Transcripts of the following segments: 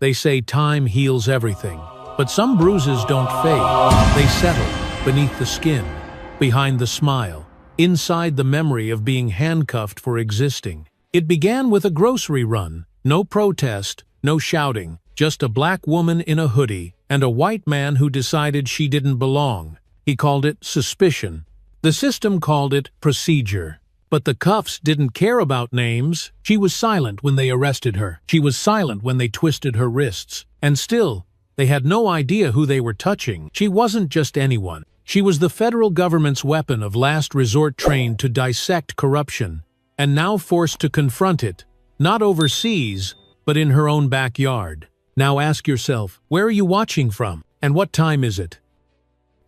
They say time heals everything, but some bruises don't fade. They settle beneath the skin, behind the smile, inside the memory of being handcuffed for existing. It began with a grocery run. No protest, no shouting, just a black woman in a hoodie and a white man who decided she didn't belong. He called it suspicion. The system called it procedure. But the cuffs didn't care about names. She was silent when they arrested her. She was silent when they twisted her wrists. And still, they had no idea who they were touching. She wasn't just anyone. She was the federal government's weapon of last resort, trained to dissect corruption, and now forced to confront it, not overseas, but in her own backyard. Now ask yourself, where are you watching from? And what time is it?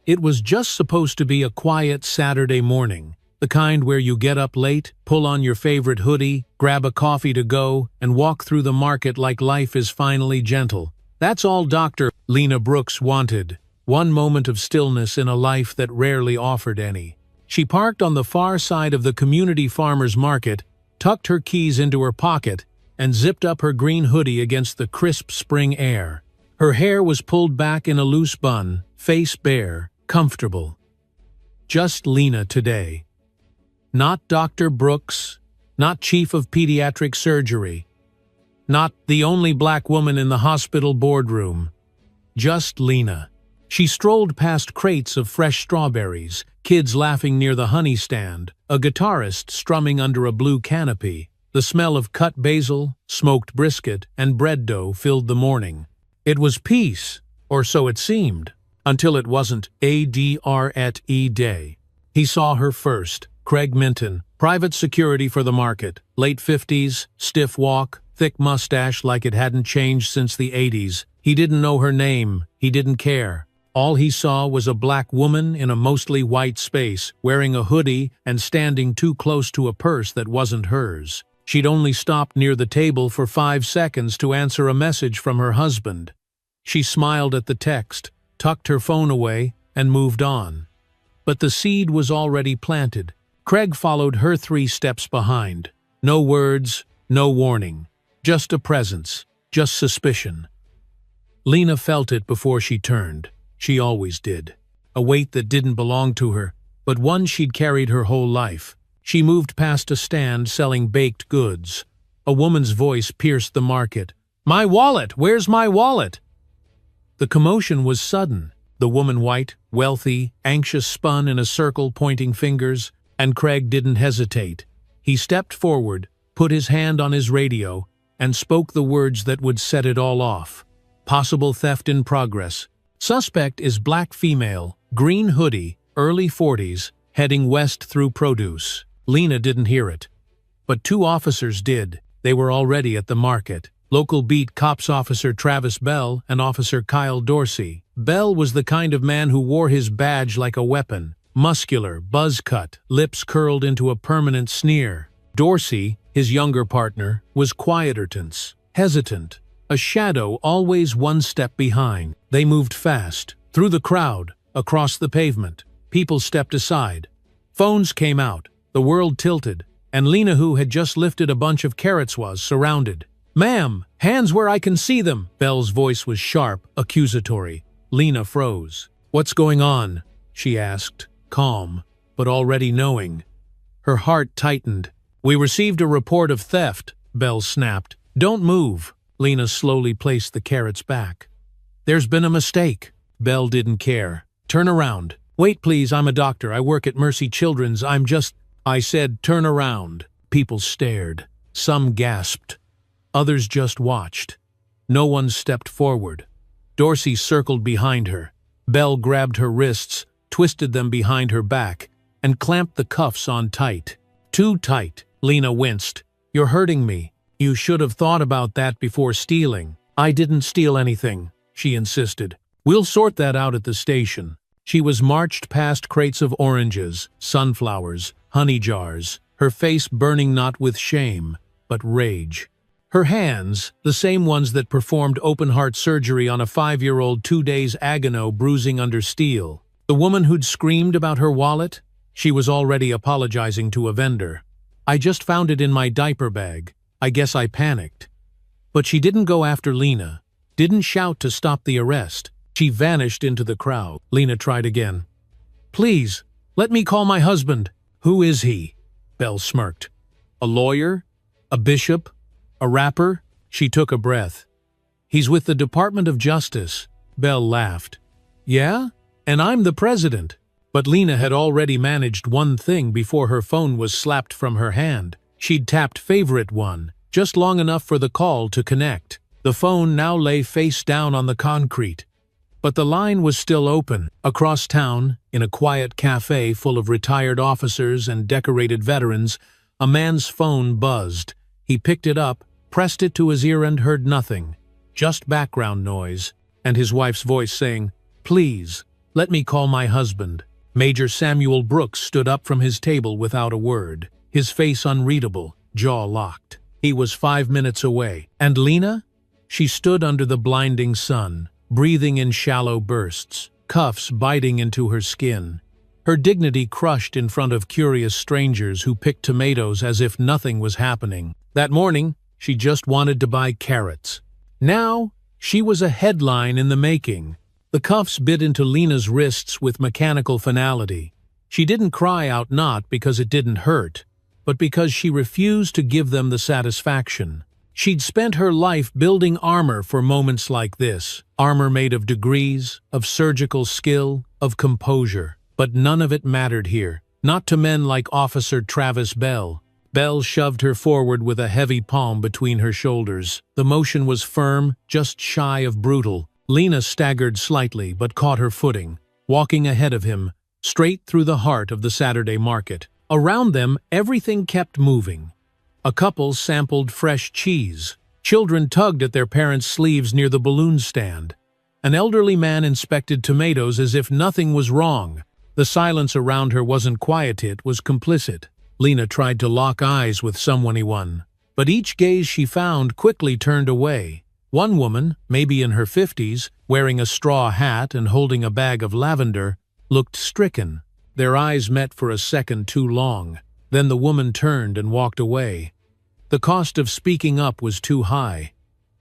It was just supposed to be a quiet Saturday morning. The kind where you get up late, pull on your favorite hoodie, grab a coffee to go, and walk through the market like life is finally gentle. That's all Dr. Lena Brooks wanted. One moment of stillness in a life that rarely offered any. She parked on the far side of the community farmers market, tucked her keys into her pocket, and zipped up her green hoodie against the crisp spring air. Her hair was pulled back in a loose bun, face bare, comfortable. Just Lena today. Not Dr. Brooks, not chief of pediatric surgery, not the only black woman in the hospital boardroom. Just Lena. She strolled past crates of fresh strawberries, kids laughing near the honey stand, a guitarist strumming under a blue canopy. The smell of cut basil, smoked brisket, and bread dough filled the morning. It was peace, or so it seemed, until it wasn't. A.D.R.E. Day. He saw her first. Craig Minton, private security for the market, late 50s, stiff walk, thick mustache like it hadn't changed since the 80s. He didn't know her name. He didn't care. All he saw was a black woman in a mostly white space, wearing a hoodie and standing too close to a purse that wasn't hers. She'd only stopped near the table for 5 seconds to answer a message from her husband. She smiled at the text, tucked her phone away, and moved on. But the seed was already planted. Craig followed her 3 steps behind. No words, no warning. Just a presence, just suspicion. Lena felt it before she turned. She always did. A weight that didn't belong to her, but one she'd carried her whole life. She moved past a stand selling baked goods. A woman's voice pierced the market. "My wallet! Where's my wallet?" The commotion was sudden. The woman, white, wealthy, anxious, spun in a circle, pointing fingers, and Craig didn't hesitate. He stepped forward, put his hand on his radio, and spoke the words that would set it all off. Possible theft in progress. Suspect is black female, green hoodie, early 40s, heading west through produce. Lena didn't hear it. But 2 officers did. They were already at the market. Local beat cops Officer Travis Bell and Officer Kyle Dorsey. Bell was the kind of man who wore his badge like a weapon. Muscular, buzz-cut, lips curled into a permanent sneer. Dorsey, his younger partner, was quieter, tense, hesitant, a shadow always 1 step behind. They moved fast, through the crowd, across the pavement. People stepped aside. Phones came out, the world tilted, and Lena, who had just lifted a bunch of carrots, was surrounded. "Ma'am, hands where I can see them!" Bell's voice was sharp, accusatory. Lena froze. "What's going on?" she asked, calm, but already knowing. Her heart tightened. "We received a report of theft," Bell snapped. "Don't move." Lena slowly placed the carrots back. "There's been a mistake." Bell didn't care. "Turn around." "Wait, please, I'm a doctor. I work at Mercy Children's. I'm just—" "I said turn around." People stared. Some gasped. Others just watched. No one stepped forward. Dorsey circled behind her. Bell grabbed her wrists, twisted them behind her back, and clamped the cuffs on tight. Too tight. Lena winced. "You're hurting me. You should have thought about that before stealing." "I didn't steal anything," she insisted. "We'll sort that out at the station." She was marched past crates of oranges, sunflowers, honey jars, her face burning not with shame, but rage. Her hands, the same ones that performed open-heart surgery on a 5-year-old 2 days agono bruising under steel. The woman who'd screamed about her wallet? She was already apologizing to a vendor. "I just found it in my diaper bag. I guess I panicked." But she didn't go after Lena. didn't shout to stop the arrest. She vanished into the crowd. Lena tried again. "Please, let me call my husband." "Who is he?" Belle smirked. "A lawyer? A bishop? A rapper?" She took a breath. "He's with the Department of Justice." Belle laughed. "Yeah? And I'm the president." But Lena had already managed one thing before her phone was slapped from her hand. She'd tapped favorite one, just long enough for the call to connect. The phone now lay face down on the concrete. But the line was still open. Across town, in a quiet cafe full of retired officers and decorated veterans, a man's phone buzzed. He picked it up, pressed it to his ear and heard nothing. Just background noise, and his wife's voice saying, "Please, let me call my husband." Major Samuel Brooks stood up from his table without a word, his face unreadable, jaw locked. He was 5 minutes away. And Lena? She stood under the blinding sun, breathing in shallow bursts, cuffs biting into her skin. Her dignity crushed in front of curious strangers who picked tomatoes as if nothing was happening. That morning, she just wanted to buy carrots. Now, she was a headline in the making. The cuffs bit into Lena's wrists with mechanical finality. She didn't cry out, not because it didn't hurt, but because she refused to give them the satisfaction. She'd spent her life building armor for moments like this, armor made of degrees, of surgical skill, of composure. But none of it mattered here, not to men like Officer Travis Bell. Bell shoved her forward with a heavy palm between her shoulders. The motion was firm, just shy of brutal. Lena staggered slightly but caught her footing, walking ahead of him, straight through the heart of the Saturday market. Around them, everything kept moving. A couple sampled fresh cheese. Children tugged at their parents' sleeves near the balloon stand. An elderly man inspected tomatoes as if nothing was wrong. The silence around her wasn't quiet, it was complicit. Lena tried to lock eyes with someone, but each gaze she found quickly turned away. One woman, maybe in her 50s, wearing a straw hat and holding a bag of lavender, looked stricken. Their eyes met for a second too long. Then the woman turned and walked away. The cost of speaking up was too high.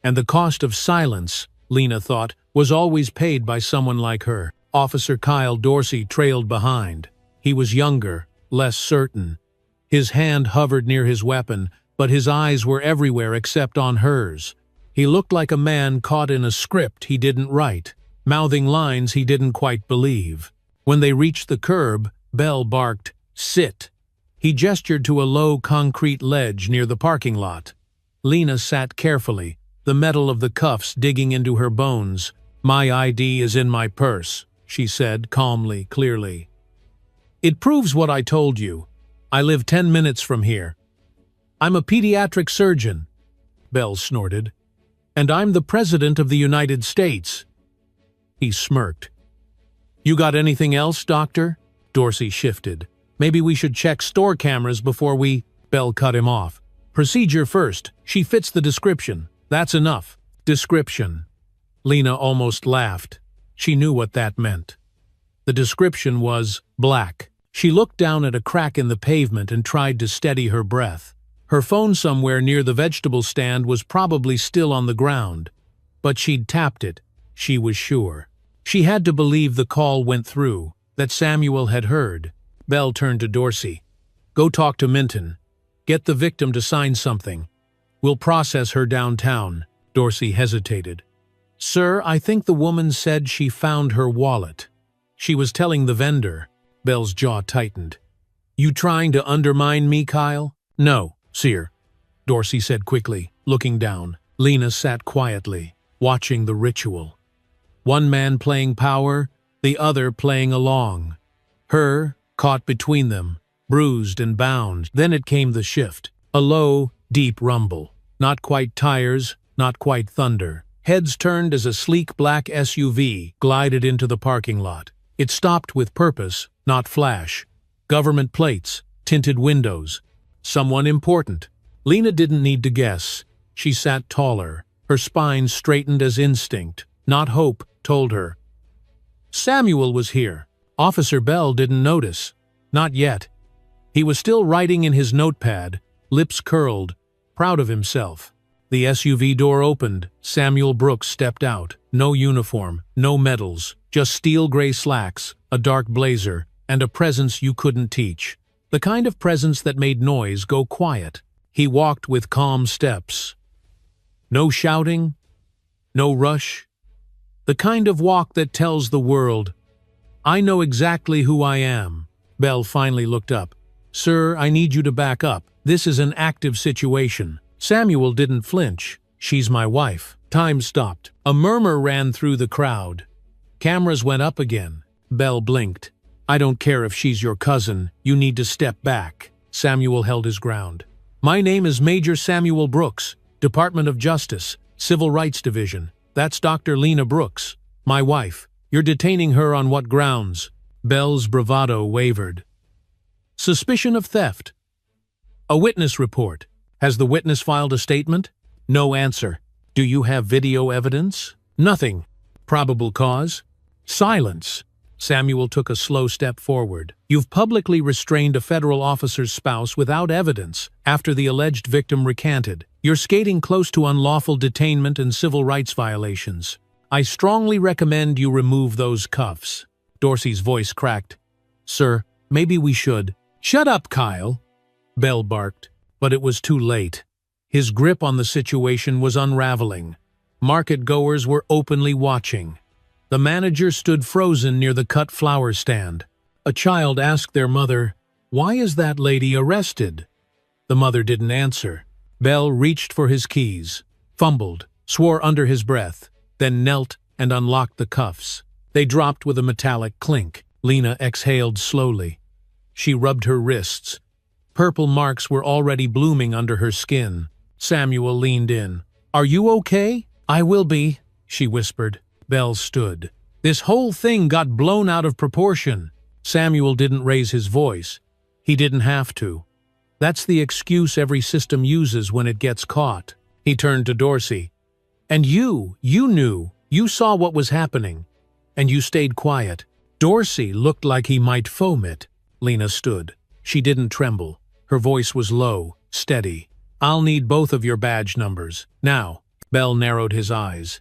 And the cost of silence, Lena thought, was always paid by someone like her. Officer Kyle Dorsey trailed behind. He was younger, less certain. His hand hovered near his weapon, but his eyes were everywhere except on hers. He looked like a man caught in a script he didn't write, mouthing lines he didn't quite believe. When they reached the curb, Belle barked, "Sit." He gestured to a low concrete ledge near the parking lot. Lena sat carefully, the metal of the cuffs digging into her bones. "My ID is in my purse," she said, calmly, clearly. "It proves what I told you. I live 10 minutes from here. I'm a pediatric surgeon," Belle snorted. "And I'm the President of the United States." He smirked. "You got anything else, Doctor?" Dorsey shifted. "Maybe we should check store cameras before we—" Belle cut him off. "Procedure first. She fits the description. That's enough." Description. Lena almost laughed. She knew what that meant. The description was black. She looked down at a crack in the pavement and tried to steady her breath. Her phone somewhere near the vegetable stand was probably still on the ground. But she'd tapped it, she was sure. She had to believe the call went through, that Samuel had heard. Belle turned to Dorsey. "Go talk to Minton. Get the victim to sign something. We'll process her downtown." Dorsey hesitated. "Sir, I think the woman said she found her wallet. She was telling the vendor." Belle's jaw tightened. "You trying to undermine me, Kyle?" "No, sir," Dorsey said quickly, looking down. Lena sat quietly, watching the ritual. One man playing power, the other playing along. Her, caught between them, bruised and bound. Then it came the shift. A low, deep rumble. Not quite tires, not quite thunder. Heads turned as a sleek black SUV glided into the parking lot. It stopped with purpose, not flash. Government plates, tinted windows. Someone important. Lena didn't need to guess. She sat taller, her spine straightened as instinct, not hope, told her. Samuel was here. Officer Bell didn't notice. Not yet. He was still writing in his notepad, lips curled, proud of himself. The SUV door opened. Samuel Brooks stepped out. No uniform, no medals, just steel gray slacks, a dark blazer, and a presence you couldn't teach. The kind of presence that made noise go quiet. He walked with calm steps. No shouting, no rush. The kind of walk that tells the world, "I know exactly who I am." Belle finally looked up. "Sir, I need you to back up. This is an active situation." Samuel didn't flinch. "She's my wife." Time stopped. A murmur ran through the crowd. Cameras went up again. Belle blinked. "I don't care if she's your cousin. You need to step back." Samuel held his ground. "My name is Major Samuel Brooks, Department of Justice, Civil Rights Division. That's Dr. Lena Brooks, my wife. You're detaining her on what grounds?" Belle's bravado wavered. "Suspicion of theft." "A witness report. Has the witness filed a statement?" "No answer." "Do you have video evidence?" "Nothing." "Probable cause?" "Silence." Samuel took a slow step forward. "You've publicly restrained a federal officer's spouse without evidence after the alleged victim recanted. You're skating close to unlawful detainment and civil rights violations. I strongly recommend you remove those cuffs." Dorsey's voice cracked. "Sir, maybe we should." "Shut up, Kyle," Belle barked. But it was too late. His grip on the situation was unraveling. Market-goers were openly watching. The manager stood frozen near the cut flower stand. A child asked their mother, "Why is that lady arrested?" The mother didn't answer. Belle reached for his keys, fumbled, swore under his breath, then knelt and unlocked the cuffs. They dropped with a metallic clink. Lena exhaled slowly. She rubbed her wrists. Purple marks were already blooming under her skin. Samuel leaned in. "Are you okay?" "I will be," she whispered. Belle stood. "This whole thing got blown out of proportion." Samuel didn't raise his voice. He didn't have to. That's the excuse every system uses when it gets caught. He turned to Dorsey. "And you knew. You saw what was happening. And you stayed quiet." Dorsey looked like he might vomit. Lena stood. She didn't tremble. Her voice was low, steady. "I'll need both of your badge numbers. Now." Belle narrowed his eyes.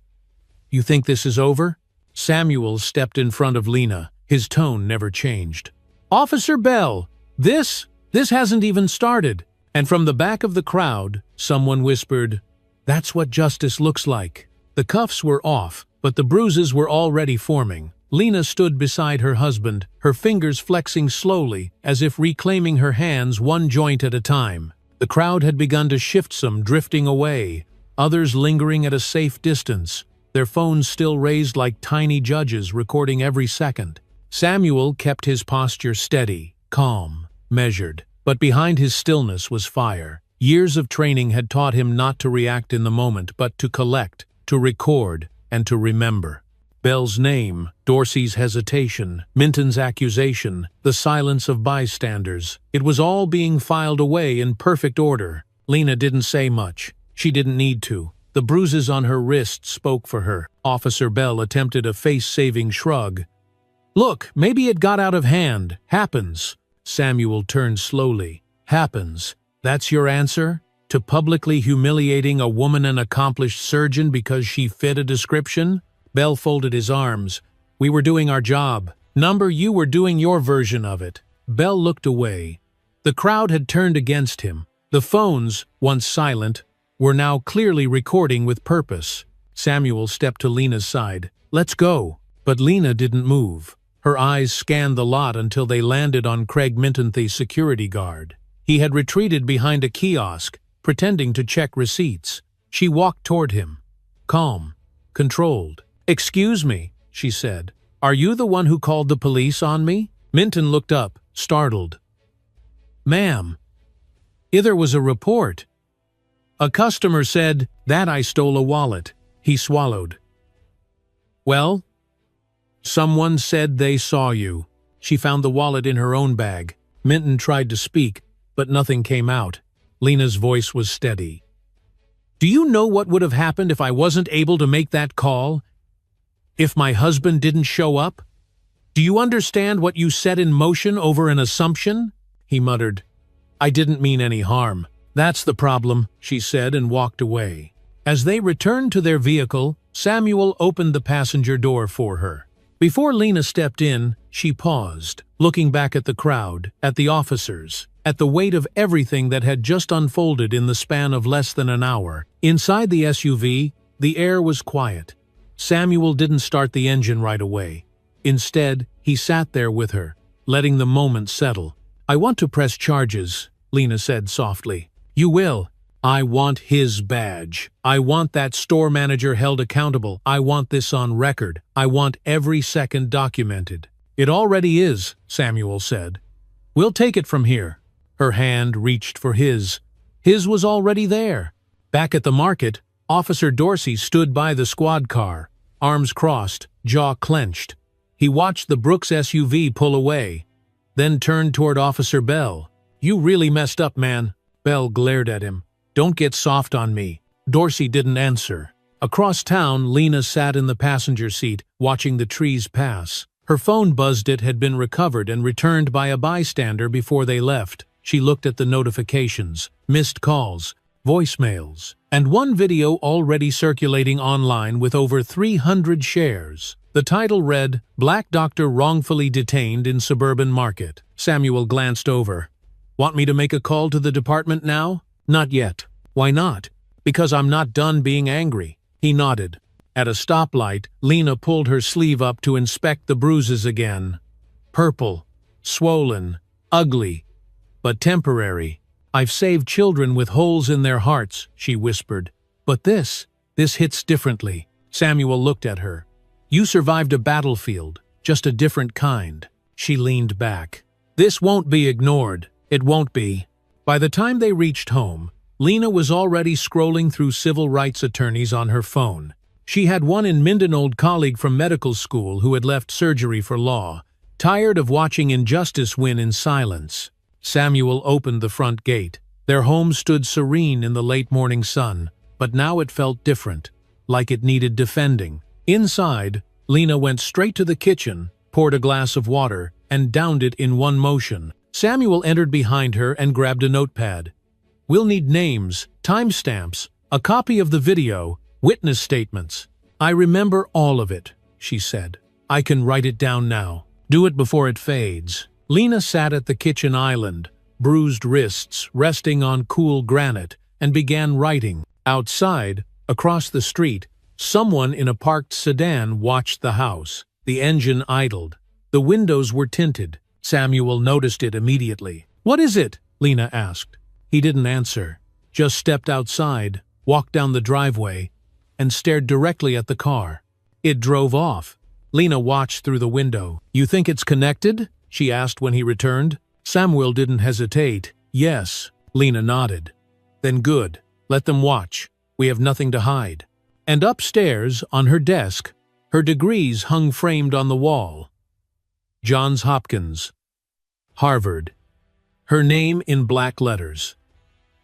"You think this is over?" Samuel stepped in front of Lena. His tone never changed. "Officer Belle, this hasn't even started." And from the back of the crowd, someone whispered, "That's what justice looks like." The cuffs were off, but the bruises were already forming. Lena stood beside her husband, her fingers flexing slowly, as if reclaiming her hands one joint at a time. The crowd had begun to shift, some drifting away, others lingering at a safe distance, their phones still raised like tiny judges recording every second. Samuel kept his posture steady, calm, measured, but behind his stillness was fire. Years of training had taught him not to react in the moment, but to collect, to record, and to remember. Belle's name, Dorsey's hesitation, Minton's accusation, the silence of bystanders. It was all being filed away in perfect order. Lena didn't say much. She didn't need to. The bruises on her wrist spoke for her. Officer Belle attempted a face-saving shrug. "Look, maybe it got out of hand. Happens." Samuel turned slowly. "Happens. That's your answer? To publicly humiliating a woman, an accomplished surgeon, because she fit a description?" Belle folded his arms. "We were doing our job. Number, you were doing your version of it." Belle looked away. The crowd had turned against him. The phones, once silent, were now clearly recording with purpose. Samuel stepped to Lena's side. "Let's go." But Lena didn't move. Her eyes scanned the lot until they landed on Craig Minton, the security guard. He had retreated behind a kiosk, pretending to check receipts. She walked toward him. Calm, controlled. "Excuse me," she said. "Are you the one who called the police on me?" Minton looked up, startled. "Ma'am, there was a report. A customer said that I stole a wallet." He swallowed. "Well, someone said they saw you." She found the wallet in her own bag. Minton tried to speak, but nothing came out. Lena's voice was steady. "Do you know what would have happened if I wasn't able to make that call? If my husband didn't show up? Do you understand what you set in motion over an assumption?" He muttered. "I didn't mean any harm." "That's the problem," she said and walked away. As they returned to their vehicle, Samuel opened the passenger door for her. Before Lena stepped in, she paused, looking back at the crowd, at the officers, at the weight of everything that had just unfolded in the span of less than an hour. Inside the SUV, the air was quiet. Samuel didn't start the engine right away. Instead, he sat there with her, letting the moment settle. "I want to press charges," Lena said softly. "You will. I want his badge. I want that store manager held accountable. I want this on record. I want every second documented." "It already is," Samuel said. "We'll take it from here." Her hand reached for his. His was already there. Back at the market, Officer Dorsey stood by the squad car, arms crossed, jaw clenched. He watched the Brooks SUV pull away, then turned toward Officer Bell. "You really messed up, man." Bell glared at him. "Don't get soft on me." Dorsey didn't answer. Across town, Lena sat in the passenger seat, watching the trees pass. Her phone buzzed. It had been recovered and returned by a bystander before they left. She looked at the notifications, missed calls, voicemails, and one video already circulating online with over 300 shares. The title read, "Black Doctor Wrongfully Detained in Suburban Market." Samuel glanced over. "Want me to make a call to the department now?" "Not yet." "Why not?" "Because I'm not done being angry." He nodded. At a stoplight, Lena pulled her sleeve up to inspect the bruises again. Purple, swollen, ugly, but temporary. "I've saved children with holes in their hearts," she whispered. "But this hits differently." Samuel looked at her. "You survived a battlefield, just a different kind." She leaned back. "This won't be ignored. It won't be." By the time they reached home, Lena was already scrolling through civil rights attorneys on her phone. She had one in Minden, old colleague from medical school who had left surgery for law, tired of watching injustice win in silence. Samuel opened the front gate. Their home stood serene in the late morning sun, but now it felt different, like it needed defending. Inside, Lena went straight to the kitchen, poured a glass of water, and downed it in one motion. Samuel entered behind her and grabbed a notepad. "We'll need names, timestamps, a copy of the video, witness statements." "I remember all of it," she said. "I can write it down now. Do it before it fades." Lena sat at the kitchen island, bruised wrists resting on cool granite, and began writing. Outside, across the street, someone in a parked sedan watched the house. The engine idled. The windows were tinted. Samuel noticed it immediately. "What is it?" Lena asked. He didn't answer, just stepped outside, walked down the driveway, and stared directly at the car. It drove off. Lena watched through the window. "You think it's connected?" she asked when he returned. Samuel didn't hesitate. "Yes." Lena nodded. "Then good. Let them watch. We have nothing to hide." And upstairs, on her desk, her degrees hung framed on the wall. Johns Hopkins, Harvard. Her name in black letters.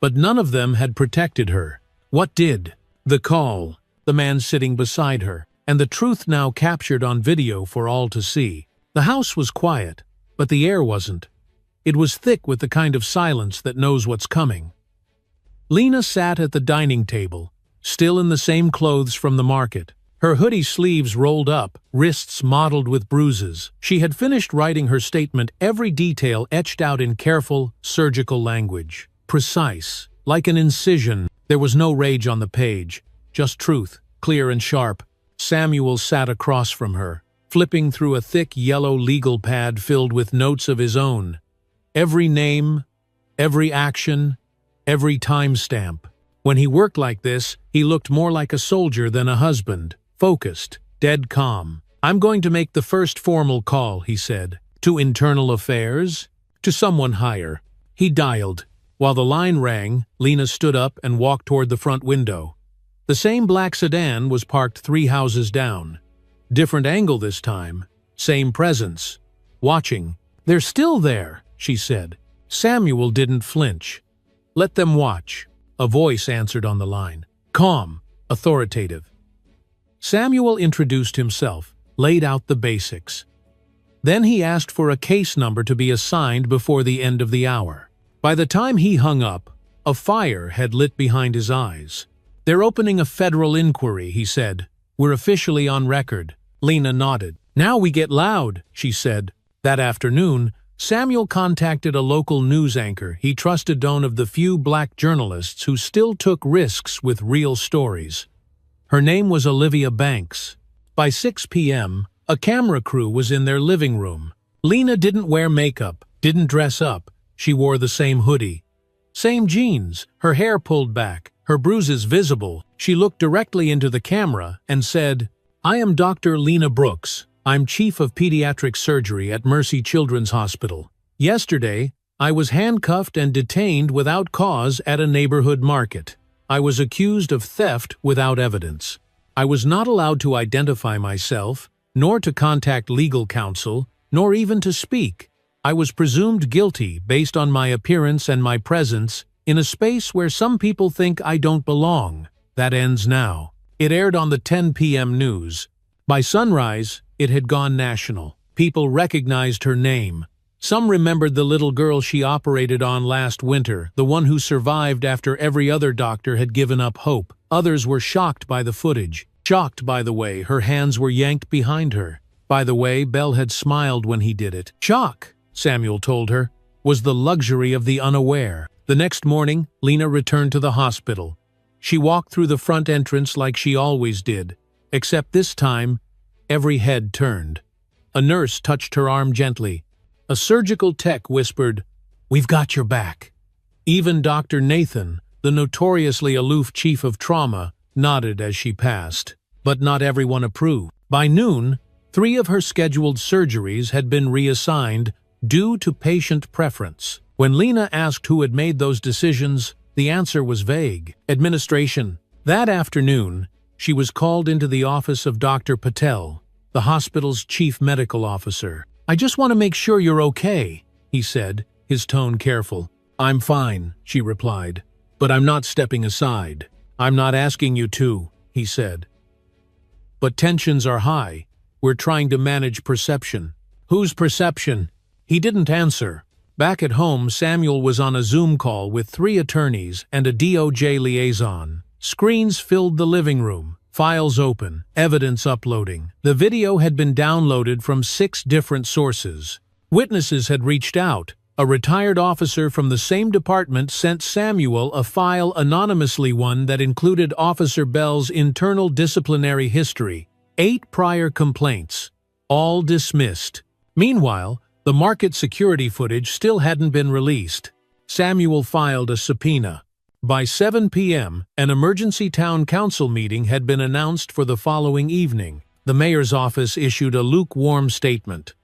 But none of them had protected her. What did? The call, the man sitting beside her, and the truth now captured on video for all to see. The house was quiet, but the air wasn't. It was thick with the kind of silence that knows what's coming. Lena sat at the dining table, still in the same clothes from the market. Her hoodie sleeves rolled up, wrists mottled with bruises. She had finished writing her statement, every detail etched out in careful, surgical language. Precise, like an incision. There was no rage on the page, just truth, clear and sharp. Samuel sat across from her, flipping through a thick yellow legal pad filled with notes of his own. Every name, every action, every timestamp. When he worked like this, he looked more like a soldier than a husband. Focused, dead calm. "I'm going to make the first formal call," he said. "To internal affairs? To someone higher." He dialed. While the line rang, Lena stood up and walked toward the front window. The same black sedan was parked 3 houses down. Different angle this time. Same presence. Watching. "They're still there," she said. Samuel didn't flinch. "Let them watch." A voice answered on the line. Calm, authoritative. Samuel introduced himself, laid out the basics. Then he asked for a case number to be assigned before the end of the hour. By the time he hung up, a fire had lit behind his eyes. "They're opening a federal inquiry," he said. "We're officially on record." Lena nodded. "Now we get loud," she said. That afternoon, Samuel contacted a local news anchor he trusted, one of the few black journalists who still took risks with real stories. Her name was Olivia Banks. By 6 p.m., a camera crew was in their living room. Lena didn't wear makeup, didn't dress up. She wore the same hoodie, same jeans, her hair pulled back, her bruises visible. She looked directly into the camera and said, "I am Dr. Lena Brooks. I'm Chief of Pediatric Surgery at Mercy Children's Hospital. Yesterday, I was handcuffed and detained without cause at a neighborhood market. I was accused of theft without evidence. I was not allowed to identify myself, nor to contact legal counsel, nor even to speak. I was presumed guilty based on my appearance and my presence in a space where some people think I don't belong. That ends now." It aired on the 10 p.m. news. By sunrise, it had gone national. People recognized her name. Some remembered the little girl she operated on last winter, the one who survived after every other doctor had given up hope. Others were shocked by the footage. Shocked by the way her hands were yanked behind her. By the way Belle had smiled when he did it. Shock, Samuel told her, was the luxury of the unaware. The next morning, Lena returned to the hospital. She walked through the front entrance like she always did, except this time, every head turned. A nurse touched her arm gently. A surgical tech whispered, "We've got your back." Even Dr. Nathan, the notoriously aloof chief of trauma, nodded as she passed. But not everyone approved. By noon, 3 of her scheduled surgeries had been reassigned due to patient preference. When Lena asked who had made those decisions, the answer was vague. Administration. That afternoon, she was called into the office of Dr. Patel, the hospital's chief medical officer. "I just want to make sure you're okay," he said, his tone careful. "I'm fine," she replied, "but I'm not stepping aside." "I'm not asking you to," he said. "But tensions are high. We're trying to manage perception." "Whose perception?" He didn't answer. Back at home, Samuel was on a Zoom call with 3 attorneys and a DOJ liaison. Screens filled the living room. Files open, evidence uploading. The video had been downloaded from 6 different sources. Witnesses had reached out. A retired officer from the same department sent Samuel a file anonymously, one that included Officer Bell's internal disciplinary history. 8 prior complaints, all dismissed. Meanwhile, the market security footage still hadn't been released. Samuel filed a subpoena. By 7 p.m., an emergency town council meeting had been announced for the following evening. The mayor's office issued a lukewarm statement.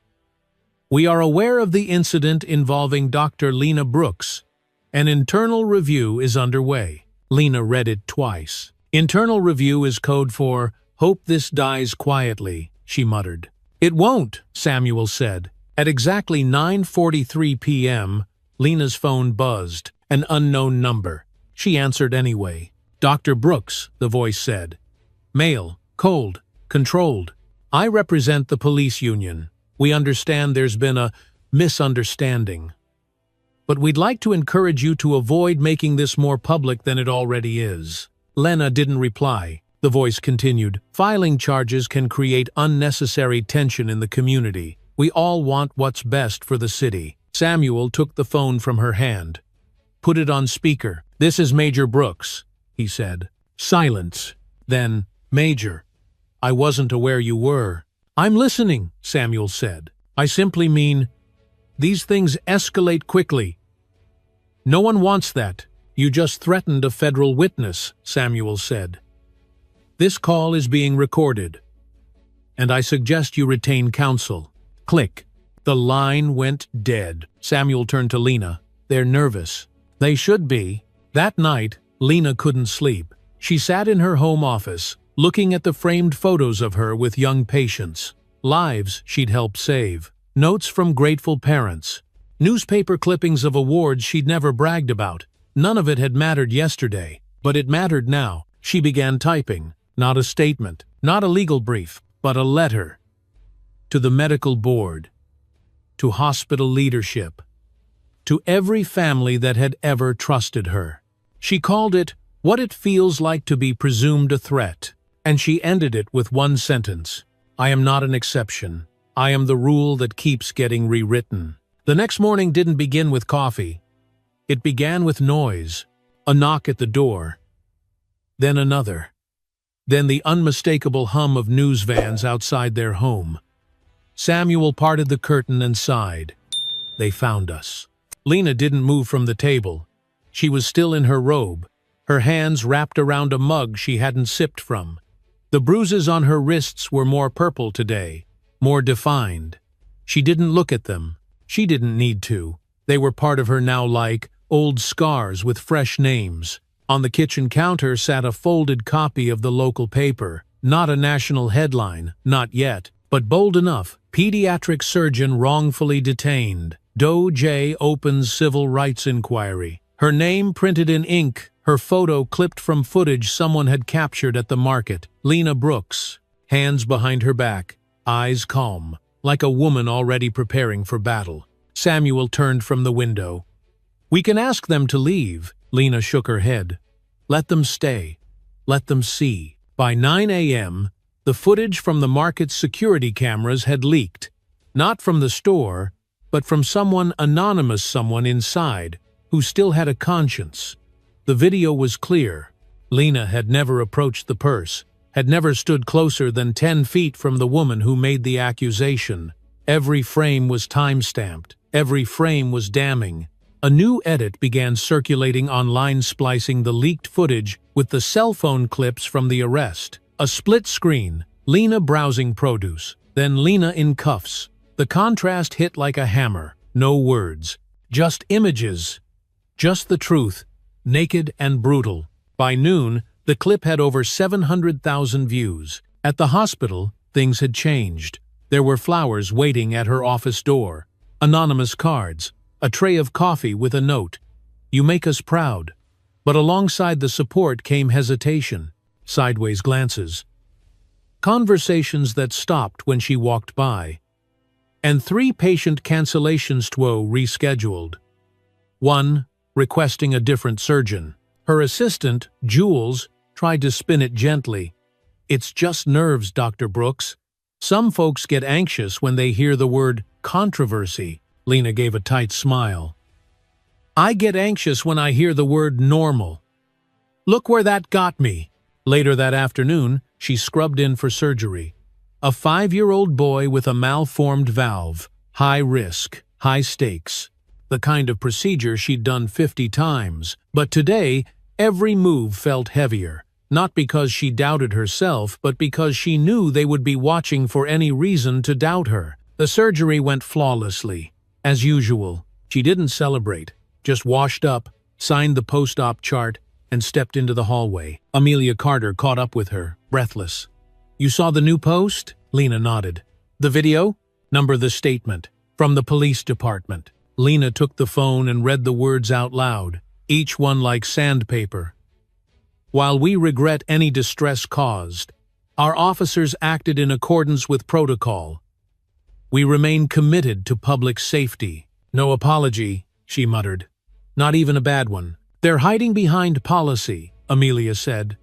"We are aware of the incident involving Dr. Lena Brooks. An internal review is underway." Lena read it twice. "Internal review is code for, 'Hope this dies quietly,'" she muttered. "It won't," Samuel said. At exactly 9:43 p.m., Lena's phone buzzed, an unknown number. She answered anyway. "Dr. Brooks," the voice said. "Male, cold, controlled. I represent the police union. We understand there's been a misunderstanding. But we'd like to encourage you to avoid making this more public than it already is." Lena didn't reply. The voice continued, "Filing charges can create unnecessary tension in the community. We all want what's best for the city." Samuel took the phone from her hand. "Put it on speaker." "This is Major Brooks," he said. Silence. Then, "Major, I wasn't aware you were." "I'm listening," Samuel said. "I simply mean, these things escalate quickly. No one wants that." "You just threatened a federal witness," Samuel said. "This call is being recorded, and I suggest you retain counsel." Click. The line went dead. Samuel turned to Lena. "They're nervous." "They should be." That night, Lena couldn't sleep. She sat in her home office, looking at the framed photos of her with young patients. Lives she'd helped save. Notes from grateful parents. Newspaper clippings of awards she'd never bragged about. None of it had mattered yesterday, but it mattered now. She began typing. Not a statement, not a legal brief, but a letter. To the medical board. To hospital leadership. To every family that had ever trusted her. She called it what it feels like to be presumed a threat. And she ended it with one sentence: "I am not an exception. I am the rule that keeps getting rewritten." The next morning didn't begin with coffee. It began with noise, a knock at the door, then another, then the unmistakable hum of news vans outside their home. Samuel parted the curtain and sighed. They found us. Lena didn't move from the table. She was still in her robe, her hands wrapped around a mug she hadn't sipped from. The bruises on her wrists were more purple today, more defined. She didn't look at them. She didn't need to. They were part of her now, like old scars with fresh names. On the kitchen counter sat a folded copy of the local paper. Not a national headline, not yet, but bold enough. Pediatric surgeon wrongfully detained. Doe J. opens civil rights inquiry. Her name printed in ink, her photo clipped from footage someone had captured at the market. Lena Brooks, hands behind her back, eyes calm, like a woman already preparing for battle. Samuel turned from the window. "We can ask them to leave." Lena shook her head. "Let them stay. Let them see." By 9 a.m., the footage from the market's security cameras had leaked. Not from the store, but from someone anonymous, someone inside, who still had a conscience. The video was clear. Lena had never approached the purse, had never stood closer than 10 feet from the woman who made the accusation. Every frame was time-stamped. Every frame was damning. A new edit began circulating online, splicing the leaked footage with the cell phone clips from the arrest. A split screen, Lena browsing produce, then Lena in cuffs. The contrast hit like a hammer. No words, just images, just the truth, naked and brutal. By noon, the clip had over 700,000 views. At the hospital, things had changed. There were flowers waiting at her office door, anonymous cards, a tray of coffee with a note, "You make us proud." But alongside the support came hesitation, sideways glances, conversations that stopped when she walked by, and 3 patient cancellations rescheduled. One, requesting a different surgeon. Her assistant, Jules, tried to spin it gently. "It's just nerves, Dr. Brooks. Some folks get anxious when they hear the word controversy." Lena gave a tight smile. "I get anxious when I hear the word normal. Look where that got me." Later that afternoon, she scrubbed in for surgery. A 5-year-old boy with a malformed valve. High risk, high stakes. The kind of procedure she'd done 50 times. But today, every move felt heavier. Not because she doubted herself, but because she knew they would be watching for any reason to doubt her. The surgery went flawlessly. As usual, she didn't celebrate, just washed up, signed the post-op chart, and stepped into the hallway. Amelia Carter caught up with her, breathless. "You saw the new post?" Lena nodded. "The video?" "Number the statement. From the police department." Lena took the phone and read the words out loud, each one like sandpaper. "While we regret any distress caused, our officers acted in accordance with protocol. We remain committed to public safety." "No apology," she muttered. "Not even a bad one." "They're hiding behind policy," Amelia said.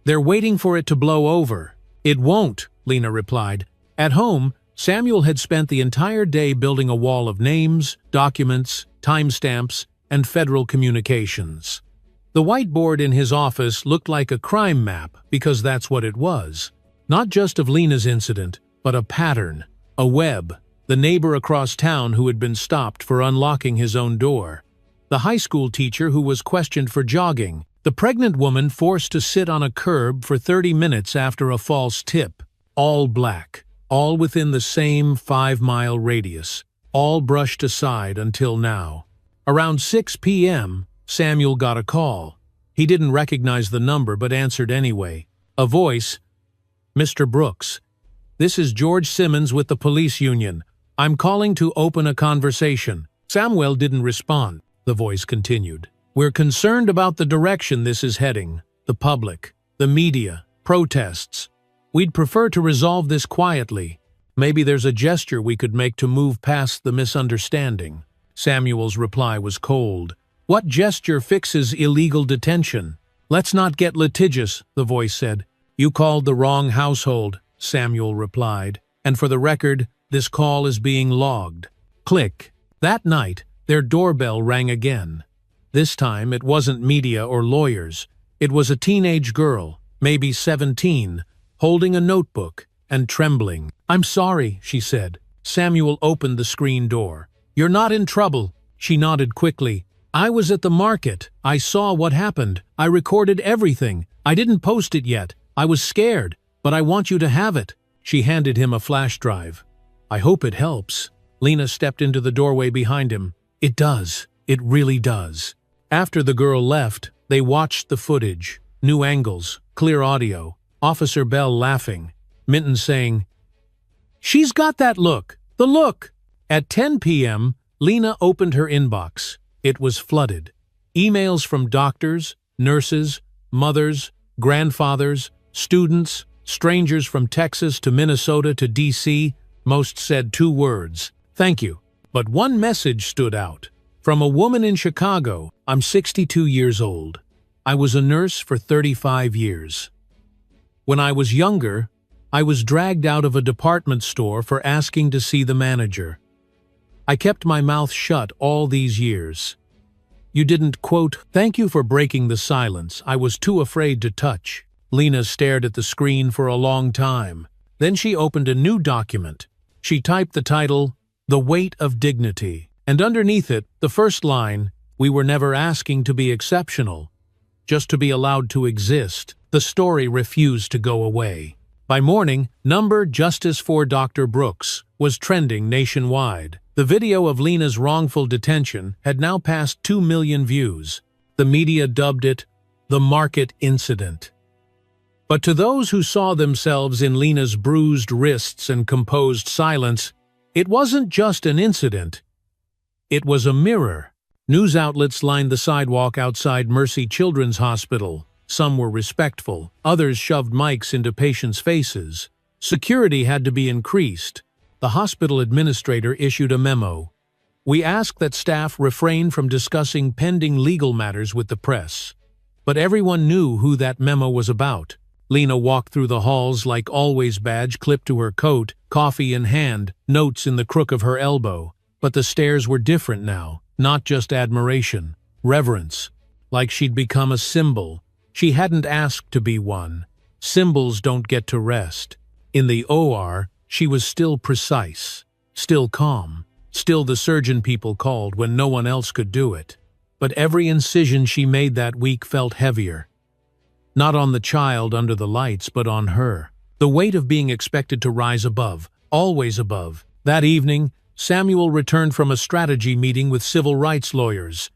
"They're waiting for it to blow over." "It won't," Lena replied. At home, Samuel had spent the entire day building a wall of names, documents, timestamps, and federal communications. The whiteboard in his office looked like a crime map because that's what it was. Not just of Lena's incident, but a pattern, a web. The neighbor across town who had been stopped for unlocking his own door. The high school teacher who was questioned for jogging. The pregnant woman forced to sit on a curb for 30 minutes after a false tip. All black. All within the same 5-mile radius. All brushed aside until now. Around 6 p.m., Samuel got a call. He didn't recognize the number but answered anyway. A voice, "Mr. Brooks, this is George Simmons with the police union. I'm calling to open a conversation." Samuel didn't respond. The voice continued. "We're concerned about the direction this is heading. The public, the media, protests. We'd prefer to resolve this quietly. Maybe there's a gesture we could make to move past the misunderstanding." Samuel's reply was cold. "What gesture fixes illegal detention?" "Let's not get litigious," the voice said. "You called the wrong household," Samuel replied. "And for the record, this call is being logged." Click. That night, their doorbell rang again. This time, it wasn't media or lawyers. It was a teenage girl, maybe 17, holding a notebook and trembling. "I'm sorry," she said. Samuel opened the screen door. "You're not in trouble." She nodded quickly. "I was at the market. I saw what happened. I recorded everything. I didn't post it yet. I was scared, but I want you to have it." She handed him a flash drive. "I hope it helps." Lena stepped into the doorway behind him. "It does. It really does." After the girl left, they watched the footage. New angles, clear audio, Officer Bell laughing, Minton saying, "She's got that look. The look." At 10 p.m., Lena opened her inbox. It was flooded. Emails from doctors, nurses, mothers, grandfathers, students, strangers from Texas to Minnesota to D.C. Most said 2 words, "Thank you." But one message stood out. From a woman in Chicago. "I'm 62 years old. I was a nurse for 35 years. When I was younger, I was dragged out of a department store for asking to see the manager. I kept my mouth shut all these years. You didn't, quote, "Thank you for breaking the silence. I was too afraid to touch." Lena stared at the screen for a long time. Then she opened a new document. She typed the title, "The Weight of Dignity," and underneath it, the first line, "We were never asking to be exceptional, just to be allowed to exist." The story refused to go away. By morning, number Justice for Dr. Brooks was trending nationwide. The video of Lena's wrongful detention had now passed 2 million views. The media dubbed it the Market Incident. But to those who saw themselves in Lena's bruised wrists and composed silence, it wasn't just an incident. It was a mirror. News outlets lined the sidewalk outside Mercy Children's Hospital. Some were respectful, others shoved mics into patients' faces. Security had to be increased. The hospital administrator issued a memo. "We ask that staff refrain from discussing pending legal matters with the press." But everyone knew who that memo was about. Lena walked through the halls like always badge clipped to her coat, coffee in hand, notes in the crook of her elbow. But the stares were different now, not just admiration, reverence. Like she'd become a symbol. She hadn't asked to be one. Symbols don't get to rest. In the OR, she was still precise, still calm, still the surgeon people called when no one else could do it. But every incision she made that week felt heavier. Not on the child under the lights, but on her. The weight of being expected to rise above, always above. That evening, Samuel returned from a strategy meeting with civil rights lawyers.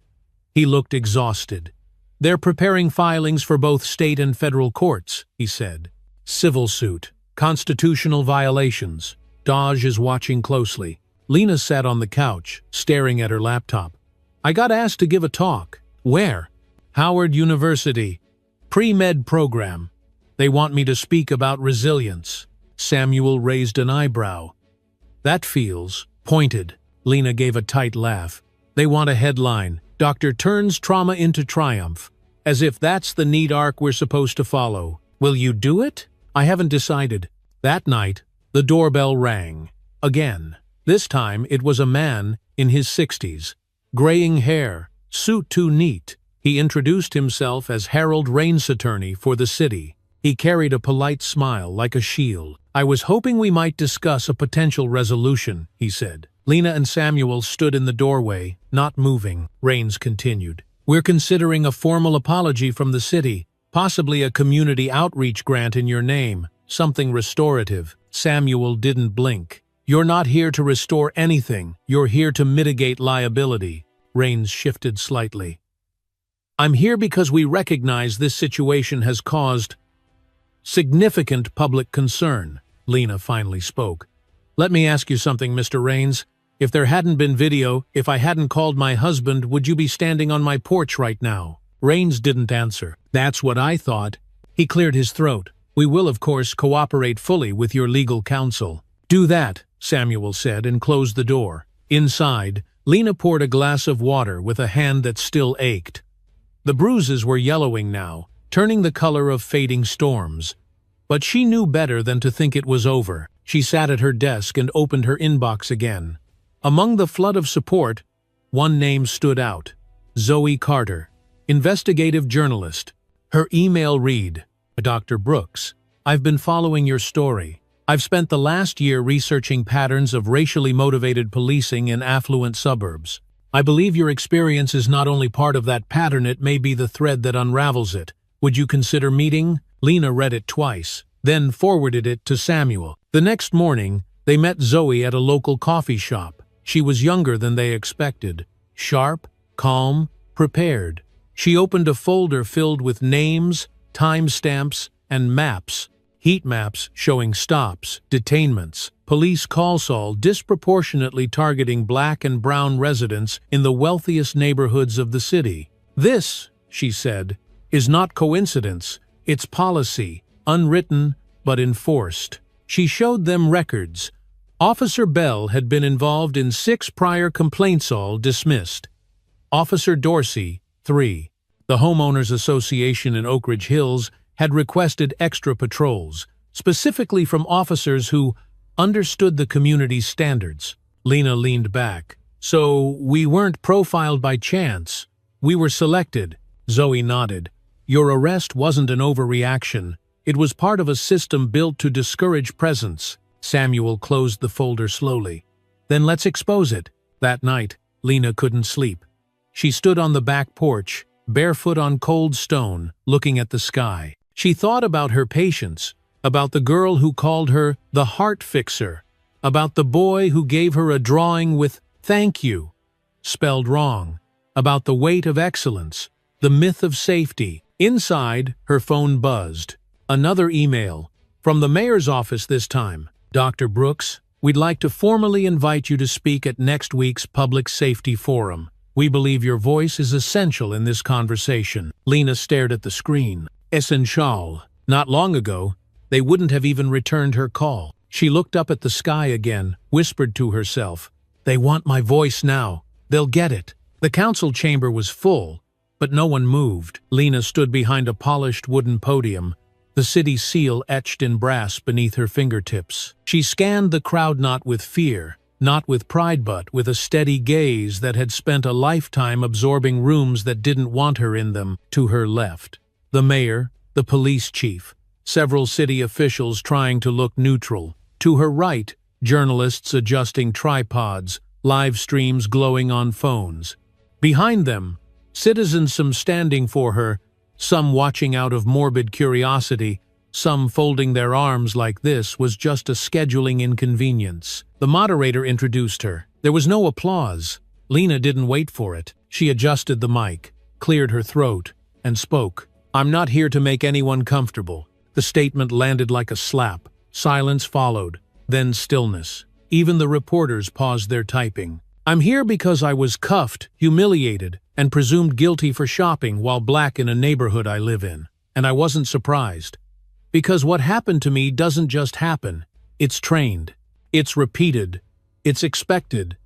He looked exhausted. "They're preparing filings for both state and federal courts," he said. "Civil suit. Constitutional violations. Dodge is watching closely." Lena sat on the couch, staring at her laptop. "I got asked to give a talk." "Where?" "Howard University. Pre-med program. They want me to speak about resilience." Samuel raised an eyebrow. "That feels pointed." Lena gave a tight laugh. "They want a headline. Doctor turns trauma into triumph. As if that's the neat arc we're supposed to follow. Will you do it?" "I haven't decided." That night, the doorbell rang. Again. This time, it was a man in his 60s. Graying hair, suit too neat. He introduced himself as Harold Rains' attorney for the city. He carried a polite smile like a shield. "I was hoping we might discuss a potential resolution," he said. Lena and Samuel stood in the doorway, not moving. Rains continued. "We're considering a formal apology from the city, possibly a community outreach grant in your name, something restorative." Samuel didn't blink. "You're not here to restore anything. You're here to mitigate liability." Rains shifted slightly. "I'm here because we recognize this situation has caused significant public concern." Lena finally spoke. "Let me ask you something, Mr. Rains. If there hadn't been video, if I hadn't called my husband, would you be standing on my porch right now?" Rains didn't answer. "That's what I thought." He cleared his throat. "We will, of course, cooperate fully with your legal counsel." "Do that," Samuel said, and closed the door. Inside, Lena poured a glass of water with a hand that still ached. The bruises were yellowing now, turning the color of fading storms. But she knew better than to think it was over. She sat at her desk and opened her inbox again. Among the flood of support, one name stood out: Zoe Carter, investigative journalist. Her email read, "Dr. Brooks, I've been following your story. I've spent the last year researching patterns of racially motivated policing in affluent suburbs. I believe your experience is not only part of that pattern, it may be the thread that unravels it. Would you consider meeting?" Lena read it twice, then forwarded it to Samuel. The next morning, they met Zoe at a local coffee shop. She was younger than they expected, sharp, calm, prepared. She opened a folder filled with names, timestamps, and maps. Heat maps showing stops, detainments, police calls, all disproportionately targeting black and brown residents in the wealthiest neighborhoods of the city. "This," she said, "is not coincidence. It's policy, unwritten but enforced." She showed them records. Officer Bell had been involved in 6 prior complaints, all dismissed. Officer Dorsey, 3. The Homeowners Association in Oak Ridge Hills had requested extra patrols, specifically from officers who understood the community's standards. Lena leaned back. "So we weren't profiled by chance. We were selected." Zoe nodded. "Your arrest wasn't an overreaction. It was part of a system built to discourage presence." Samuel closed the folder slowly. "Then let's expose it." That night, Lena couldn't sleep. She stood on the back porch, barefoot on cold stone, looking at the sky. She thought about her patients, about the girl who called her the heart fixer, about the boy who gave her a drawing with "thank you" spelled wrong, about the weight of excellence, the myth of safety. Inside, her phone buzzed. Another email, from the mayor's office this time. "Dr. Brooks, we'd like to formally invite you to speak at next week's Public Safety Forum. We believe your voice is essential in this conversation." Lena stared at the screen. Essential. Not long ago, they wouldn't have even returned her call. She looked up at the sky again, whispered to herself, "They want my voice now. They'll get it." The council chamber was full, but no one moved. Lena stood behind a polished wooden podium, the city seal etched in brass beneath her fingertips. She scanned the crowd not with fear, not with pride, but with a steady gaze that had spent a lifetime absorbing rooms that didn't want her in them. To her left, the mayor, the police chief, several city officials trying to look neutral. To her right, journalists adjusting tripods, live streams glowing on phones. Behind them, citizens, some standing for her, some watching out of morbid curiosity, some folding their arms like this was just a scheduling inconvenience. The moderator introduced her. There was no applause. Lena didn't wait for it. She adjusted the mic, cleared her throat, and spoke. "I'm not here to make anyone comfortable." The statement landed like a slap. Silence followed, then stillness. Even the reporters paused their typing. "I'm here because I was cuffed, humiliated, and presumed guilty for shopping while black in a neighborhood I live in. And I wasn't surprised. Because what happened to me doesn't just happen. It's trained. It's repeated. It's expected.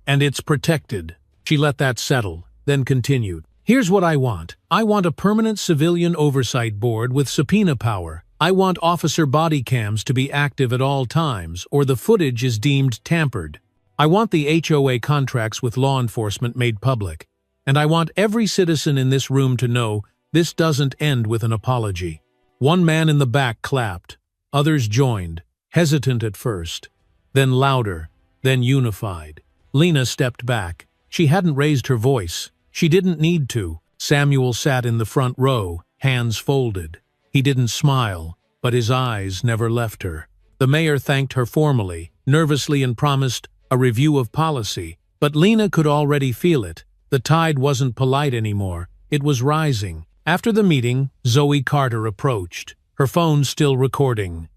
And it's protected." She let that settle, then continued. "Here's what I want. I want a permanent civilian oversight board with subpoena power. I want officer body cams to be active at all times, or the footage is deemed tampered. I want the HOA contracts with law enforcement made public. And I want every citizen in this room to know this doesn't end with an apology." One man in the back clapped. Others joined, hesitant at first, then louder, then unified. Lena stepped back. She hadn't raised her voice. She didn't need to. Samuel sat in the front row, hands folded. He didn't smile, but his eyes never left her. The mayor thanked her formally, nervously, and promised a review of policy. But Lena could already feel it. The tide wasn't polite anymore. It was rising. After the meeting, Zoe Carter approached, her phone still recording.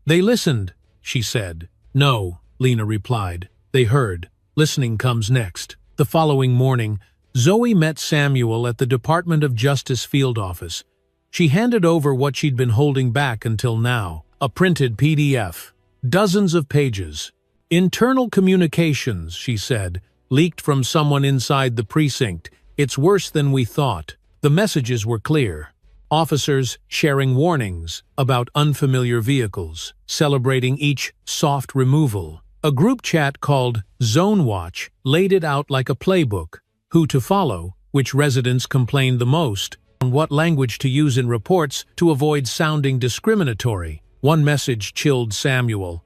"They listened," she said. "No," Lena replied. "They heard. Listening comes next." The following morning, Zoe met Samuel at the Department of Justice field office. She handed over what she'd been holding back until now, a printed PDF. Dozens of pages. "Internal communications," she said, "leaked from someone inside the precinct. It's worse than we thought." The messages were clear. Officers sharing warnings about unfamiliar vehicles, celebrating each soft removal. A group chat called Zone Watch laid it out like a playbook: who to follow, which residents complained the most, and what language to use in reports to avoid sounding discriminatory. One message chilled Samuel.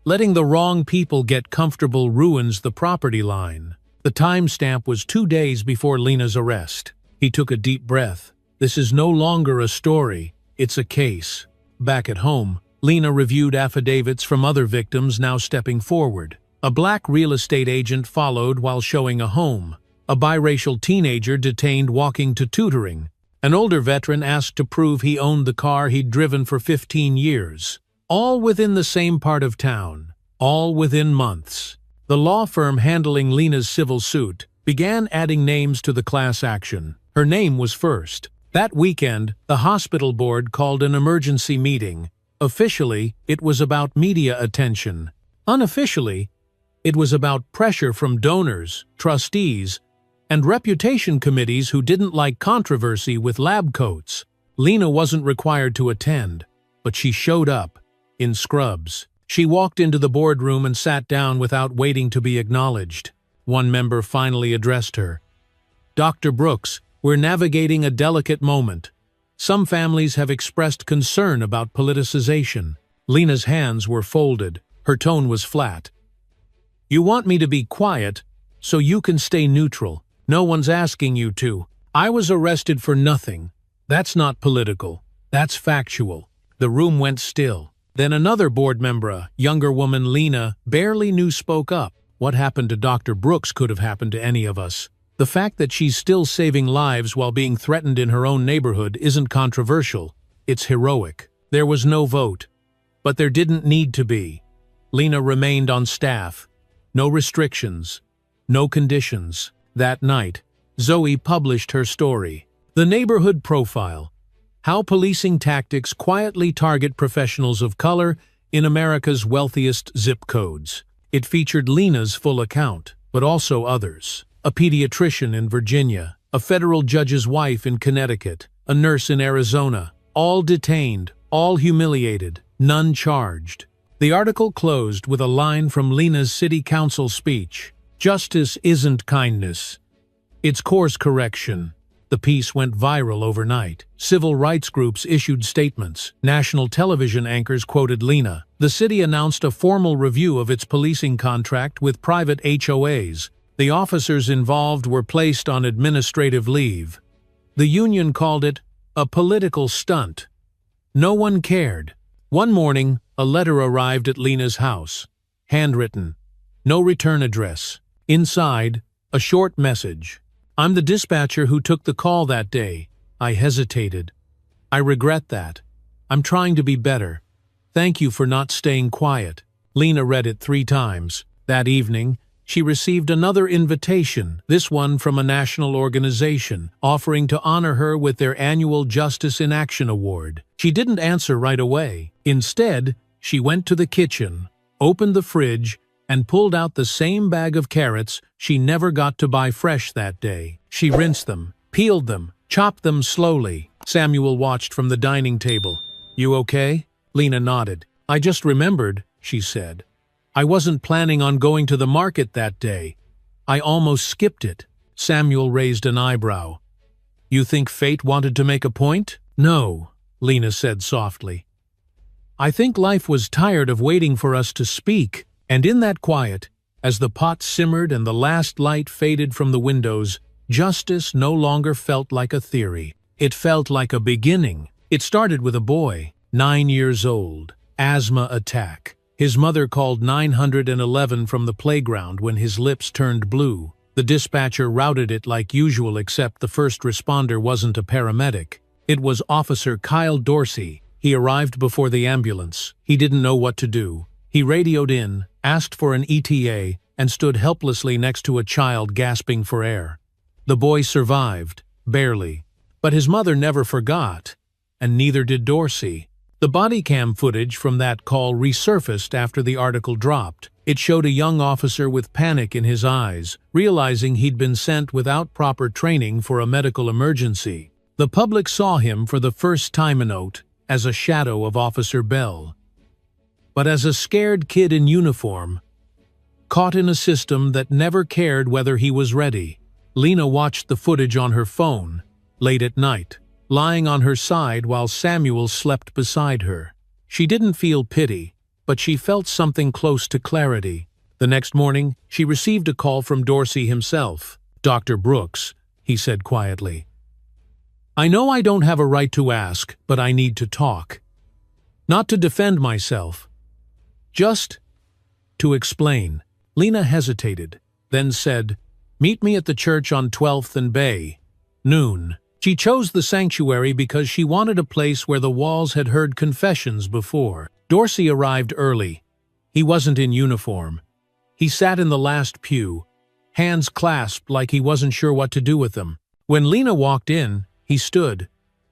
Letting the wrong people get comfortable ruins the property line. The timestamp was 2 days before Lena's arrest. He took a deep breath. This is no longer a story, it's a case. Back at home, Lena reviewed affidavits from other victims now stepping forward. A black real estate agent followed while showing a home. A biracial teenager detained walking to tutoring. An older veteran asked to prove he owned the car he'd driven for 15 years. All within the same part of town. All within months. The law firm handling Lena's civil suit began adding names to the class action. Her name was first. That weekend, the hospital board called an emergency meeting. Officially, it was about media attention. Unofficially, it was about pressure from donors, trustees, and reputation committees who didn't like controversy with lab coats. Lena wasn't required to attend, but she showed up, in scrubs. She walked into the boardroom and sat down without waiting to be acknowledged. One member finally addressed her. "Dr. Brooks, we're navigating a delicate moment. Some families have expressed concern about politicization." Lena's hands were folded. Her tone was flat. "You want me to be quiet, so you can stay neutral. No one's asking you to. I was arrested for nothing. That's not political. That's factual." The room went still. Then another board member, a younger woman Lena barely knew, spoke up. What happened to Dr. Brooks could have happened to any of us. The fact that she's still saving lives while being threatened in her own neighborhood isn't controversial. It's heroic. There was no vote. But there didn't need to be. Lena remained on staff. No restrictions. No conditions. That night, Zoe published her story. The Neighborhood Profile. How Policing Tactics Quietly Target Professionals of Color in America's Wealthiest Zip Codes. It featured Lena's full account, but also others. A pediatrician in Virginia, a federal judge's wife in Connecticut, a nurse in Arizona, all detained, all humiliated, none charged. The article closed with a line from Lena's city council speech. "Justice isn't kindness. It's course correction." The piece went viral overnight. Civil rights groups issued statements. National television anchors quoted Lena. The city announced a formal review of its policing contract with private HOAs. The officers involved were placed on administrative leave. The union called it a political stunt. No one cared. One morning, a letter arrived at Lena's house. Handwritten. No return address. Inside, a short message. "I'm the dispatcher who took the call that day. I hesitated. I regret that. I'm trying to be better. Thank you for not staying quiet." Lena read it 3 times. That evening, she received another invitation, this one from a national organization, offering to honor her with their annual Justice in Action Award. She didn't answer right away. Instead, she went to the kitchen, opened the fridge, and pulled out the same bag of carrots she never got to buy fresh that day. She rinsed them, peeled them, chopped them slowly. Samuel watched from the dining table. "You okay?" Lena nodded. "I just remembered," she said. "I wasn't planning on going to the market that day. I almost skipped it." Samuel raised an eyebrow. "You think fate wanted to make a point?" "No," Lena said softly. "I think life was tired of waiting for us to speak." And in that quiet, as the pot simmered and the last light faded from the windows, justice no longer felt like a theory. It felt like a beginning. It started with a boy, 9 years old. Asthma attack. His mother called 911 from the playground when his lips turned blue. The dispatcher routed it like usual, except the first responder wasn't a paramedic. It was Officer Kyle Dorsey. He arrived before the ambulance. He didn't know what to do. He radioed in, asked for an ETA, and stood helplessly next to a child gasping for air. The boy survived, barely. But his mother never forgot, and neither did Dorsey. The body cam footage from that call resurfaced after the article dropped. It showed a young officer with panic in his eyes, realizing he'd been sent without proper training for a medical emergency. The public saw him for the first time in Oat as a shadow of Officer Bell. But as a scared kid in uniform, caught in a system that never cared whether he was ready. Lena watched the footage on her phone, late at night, lying on her side while Samuel slept beside her. She didn't feel pity, but she felt something close to clarity. The next morning, she received a call from Dorsey himself. "Dr. Brooks," he said quietly. "I know I don't have a right to ask, but I need to talk. Not to defend myself. Just to explain." Lena hesitated, then said, "Meet me at the church on 12th and Bay, noon." She chose the sanctuary because she wanted a place where the walls had heard confessions before. Dorsey arrived early. He wasn't in uniform. He sat in the last pew, hands clasped like he wasn't sure what to do with them. When Lena walked in, he stood.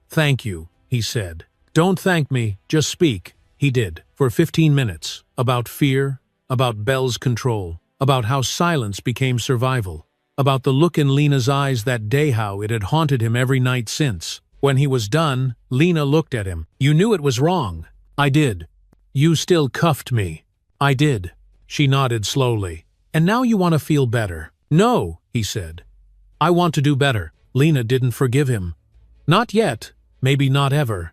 "Thank you," he said. "Don't thank me, just speak." He did, for 15 minutes, about fear, about Bell's control, about how silence became survival, about the look in Lena's eyes that day, how it had haunted him every night since. When he was done, Lena looked at him. "You knew it was wrong." "I did." "You still cuffed me." "I did." She nodded slowly. "And now you want to feel better." "No," he said. "I want to do better." Lena didn't forgive him. Not yet, maybe not ever.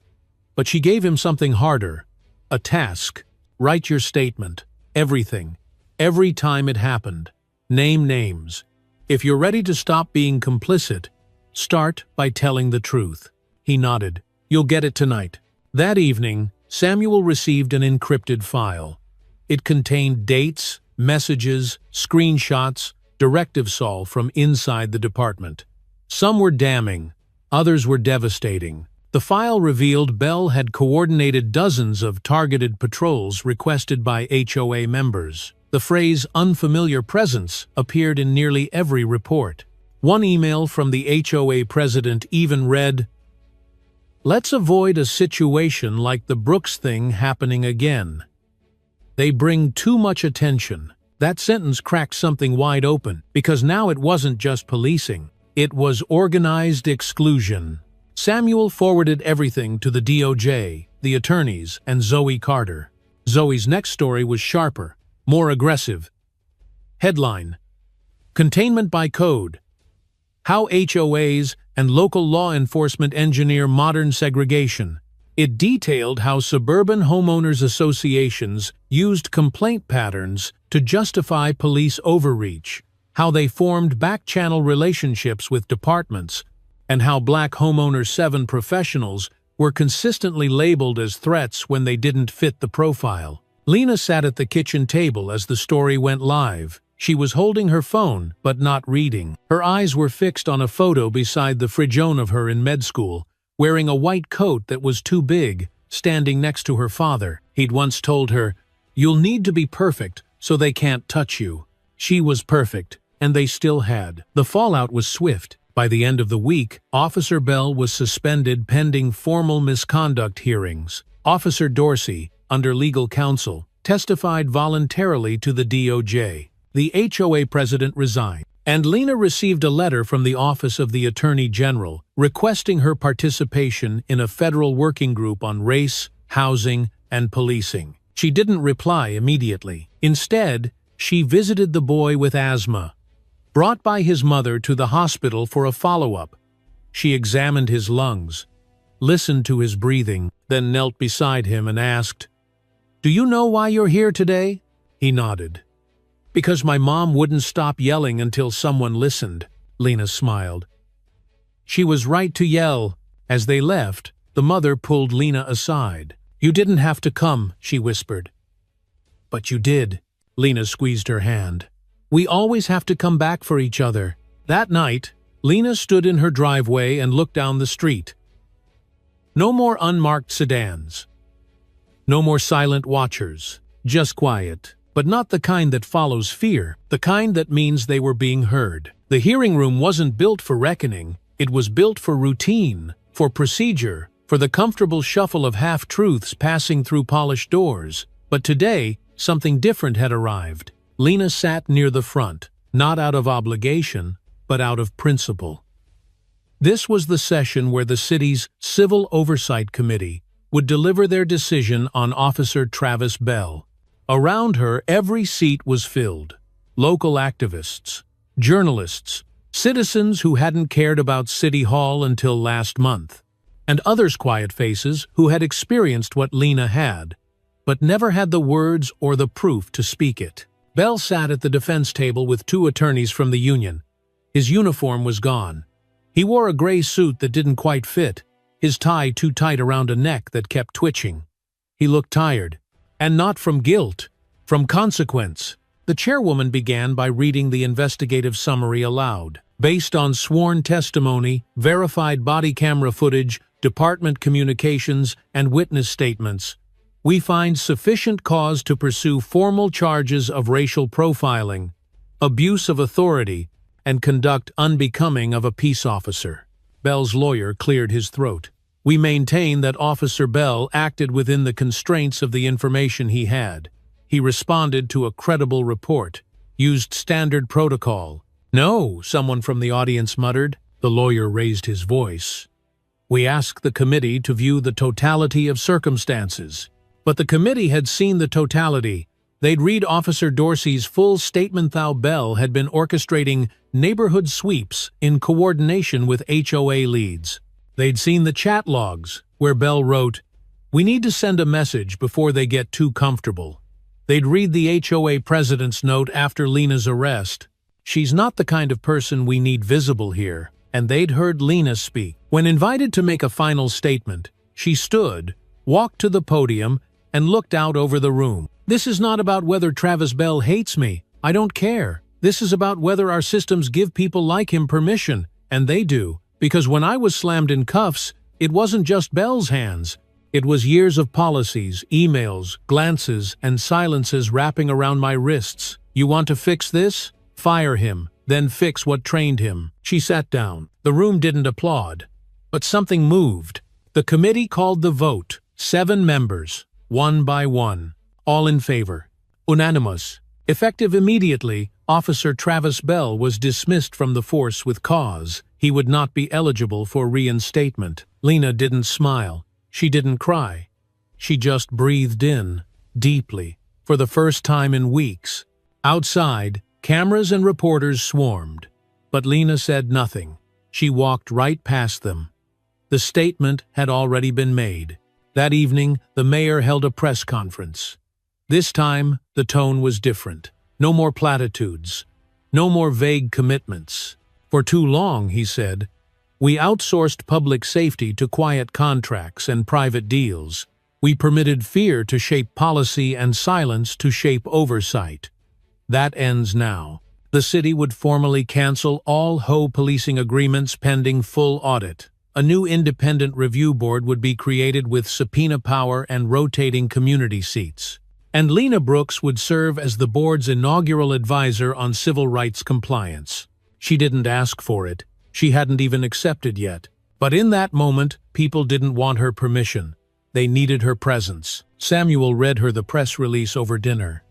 But she gave him something harder. A task. Write your statement. Everything. Every time it happened. Name names. If you're ready to stop being complicit, start by telling the truth. He nodded. "You'll get it tonight." That evening, Samuel received an encrypted file. It contained dates, messages, screenshots, directives all from inside the department. Some were damning, others were devastating. The file revealed Bell had coordinated dozens of targeted patrols requested by HOA members. The phrase "unfamiliar presence" appeared in nearly every report. One email from the HOA president even read, "Let's avoid a situation like the Brooks thing happening again. They bring too much attention." That sentence cracked something wide open, because now it wasn't just policing. It was organized exclusion. Samuel forwarded everything to the DOJ, the attorneys, and Zoe Carter. Zoe's next story was sharper, more aggressive. Headline: Containment by Code. How HOAs and local law enforcement engineer modern segregation. It detailed how suburban homeowners associations used complaint patterns to justify police overreach, how they formed back-channel relationships with departments, and how Black Homeowner 7 professionals were consistently labeled as threats when they didn't fit the profile. Lena sat at the kitchen table as the story went live. She was holding her phone, but not reading. Her eyes were fixed on a photo beside the fridgeon of her in med school, wearing a white coat that was too big, standing next to her father. He'd once told her, "You'll need to be perfect so they can't touch you." She was perfect, and they still had. The fallout was swift. By the end of the week, Officer Bell was suspended pending formal misconduct hearings. Officer Dorsey, under legal counsel, testified voluntarily to the DOJ. The HOA president resigned, and Lena received a letter from the Office of the Attorney General requesting her participation in a federal working group on race, housing, and policing. She didn't reply immediately. Instead, she visited the boy with asthma, brought by his mother to the hospital for a follow-up. She examined his lungs, listened to his breathing, then knelt beside him and asked, "Do you know why you're here today?" He nodded. "Because my mom wouldn't stop yelling until someone listened," Lena smiled. She was right to yell. As they left, the mother pulled Lena aside. "You didn't have to come," she whispered. "But you did." Lena squeezed her hand. "We always have to come back for each other." That night, Lena stood in her driveway and looked down the street. No more unmarked sedans. No more silent watchers. Just quiet. But not the kind that follows fear, the kind that means they were being heard. The hearing room wasn't built for reckoning, it was built for routine, for procedure, for the comfortable shuffle of half-truths passing through polished doors. But today, something different had arrived. Lena sat near the front, not out of obligation, but out of principle. This was the session where the city's Civil Oversight Committee would deliver their decision on Officer Travis Bell. Around her, every seat was filled. Local activists, journalists, citizens who hadn't cared about City Hall until last month, and others quiet faces who had experienced what Lena had, but never had the words or the proof to speak it. Bell sat at the defense table with two attorneys from the union. His uniform was gone. He wore a gray suit that didn't quite fit, his tie too tight around a neck that kept twitching. He looked tired, and not from guilt, from consequence. The chairwoman began by reading the investigative summary aloud. Based on sworn testimony, verified body camera footage, department communications, and witness statements, we find sufficient cause to pursue formal charges of racial profiling, abuse of authority, and conduct unbecoming of a peace officer. Bell's lawyer cleared his throat. We maintain that Officer Bell acted within the constraints of the information he had. He responded to a credible report, used standard protocol. No, someone from the audience muttered. The lawyer raised his voice. We ask the committee to view the totality of circumstances. But the committee had seen the totality. They'd read Officer Dorsey's full statement. Thou Bell had been orchestrating neighborhood sweeps in coordination with HOA leads. They'd seen the chat logs, where Bell wrote, "We need to send a message before they get too comfortable." They'd read the HOA president's note after Lena's arrest. She's not the kind of person we need visible here. And they'd heard Lena speak. When invited to make a final statement, she stood, walked to the podium, and looked out over the room. This is not about whether Travis Bell hates me. I don't care. This is about whether our systems give people like him permission, and they do. Because when I was slammed in cuffs, it wasn't just Bell's hands. It was years of policies, emails, glances, and silences wrapping around my wrists. You want to fix this? Fire him, then fix what trained him. She sat down. The room didn't applaud. But something moved. The committee called the vote. 7 members, one by one. All in favor. Unanimous. Effective immediately, Officer Travis Bell was dismissed from the force with cause. He would not be eligible for reinstatement. Lena didn't smile. She didn't cry. She just breathed in, deeply, for the first time in weeks. Outside, cameras and reporters swarmed. But Lena said nothing. She walked right past them. The statement had already been made. That evening, the mayor held a press conference. This time, the tone was different. No more platitudes. No more vague commitments. For too long, he said, we outsourced public safety to quiet contracts and private deals. We permitted fear to shape policy and silence to shape oversight. That ends now. The city would formally cancel all HO policing agreements pending full audit. A new independent review board would be created with subpoena power and rotating community seats. And Lena Brooks would serve as the board's inaugural advisor on civil rights compliance. She didn't ask for it. She hadn't even accepted yet. But in that moment, people didn't want her permission. They needed her presence. Samuel read her the press release over dinner.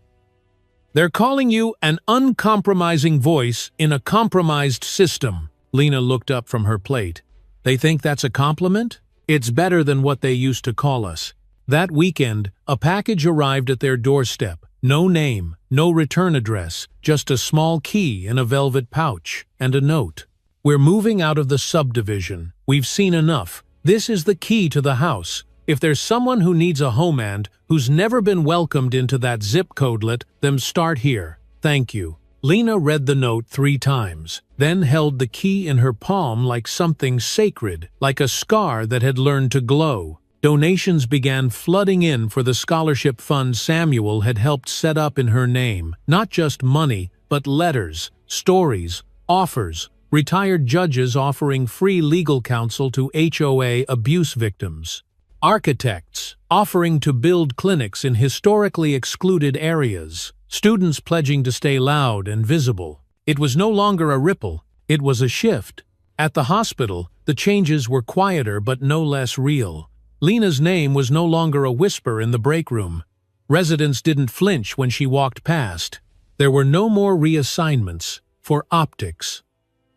They're calling you an uncompromising voice in a compromised system. Lena looked up from her plate. They think that's a compliment? It's better than what they used to call us. That weekend, a package arrived at their doorstep. No name, no return address, just a small key in a velvet pouch, and a note. We're moving out of the subdivision. We've seen enough. This is the key to the house. If there's someone who needs a homemand, who's never been welcomed into that zip code, let them start here. Thank you. Lena read the note 3 times, then held the key in her palm like something sacred, like a scar that had learned to glow. Donations began flooding in for the scholarship fund Samuel had helped set up in her name. Not just money, but letters, stories, offers, retired judges offering free legal counsel to HOA abuse victims. Architects offering to build clinics in historically excluded areas. Students pledging to stay loud and visible. It was no longer a ripple, it was a shift. At the hospital, the changes were quieter but no less real. Lena's name was no longer a whisper in the break room. Residents didn't flinch when she walked past. There were no more reassignments for optics.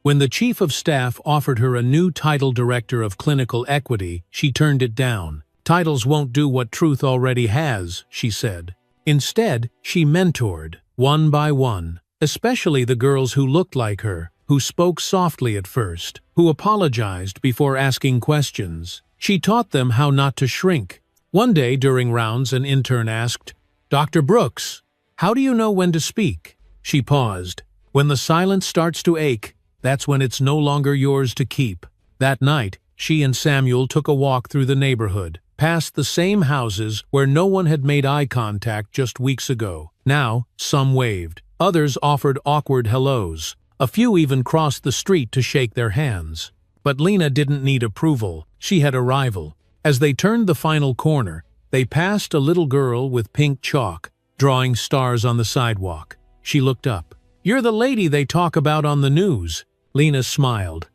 When the chief of staff offered her a new title director of clinical equity, she turned it down. Titles won't do what truth already has, she said. Instead, she mentored, one by one, especially the girls who looked like her, who spoke softly at first, who apologized before asking questions. She taught them how not to shrink. One day during rounds, an intern asked, "Dr. Brooks, how do you know when to speak?" She paused. When the silence starts to ache, that's when it's no longer yours to keep. That night, she and Samuel took a walk through the neighborhood, past the same houses where no one had made eye contact just weeks ago. Now, some waved. Others offered awkward hellos. A few even crossed the street to shake their hands. But Lena didn't need approval. She had a rival. As they turned the final corner, they passed a little girl with pink chalk, drawing stars on the sidewalk. She looked up. "You're the lady they talk about on the news." Lena smiled.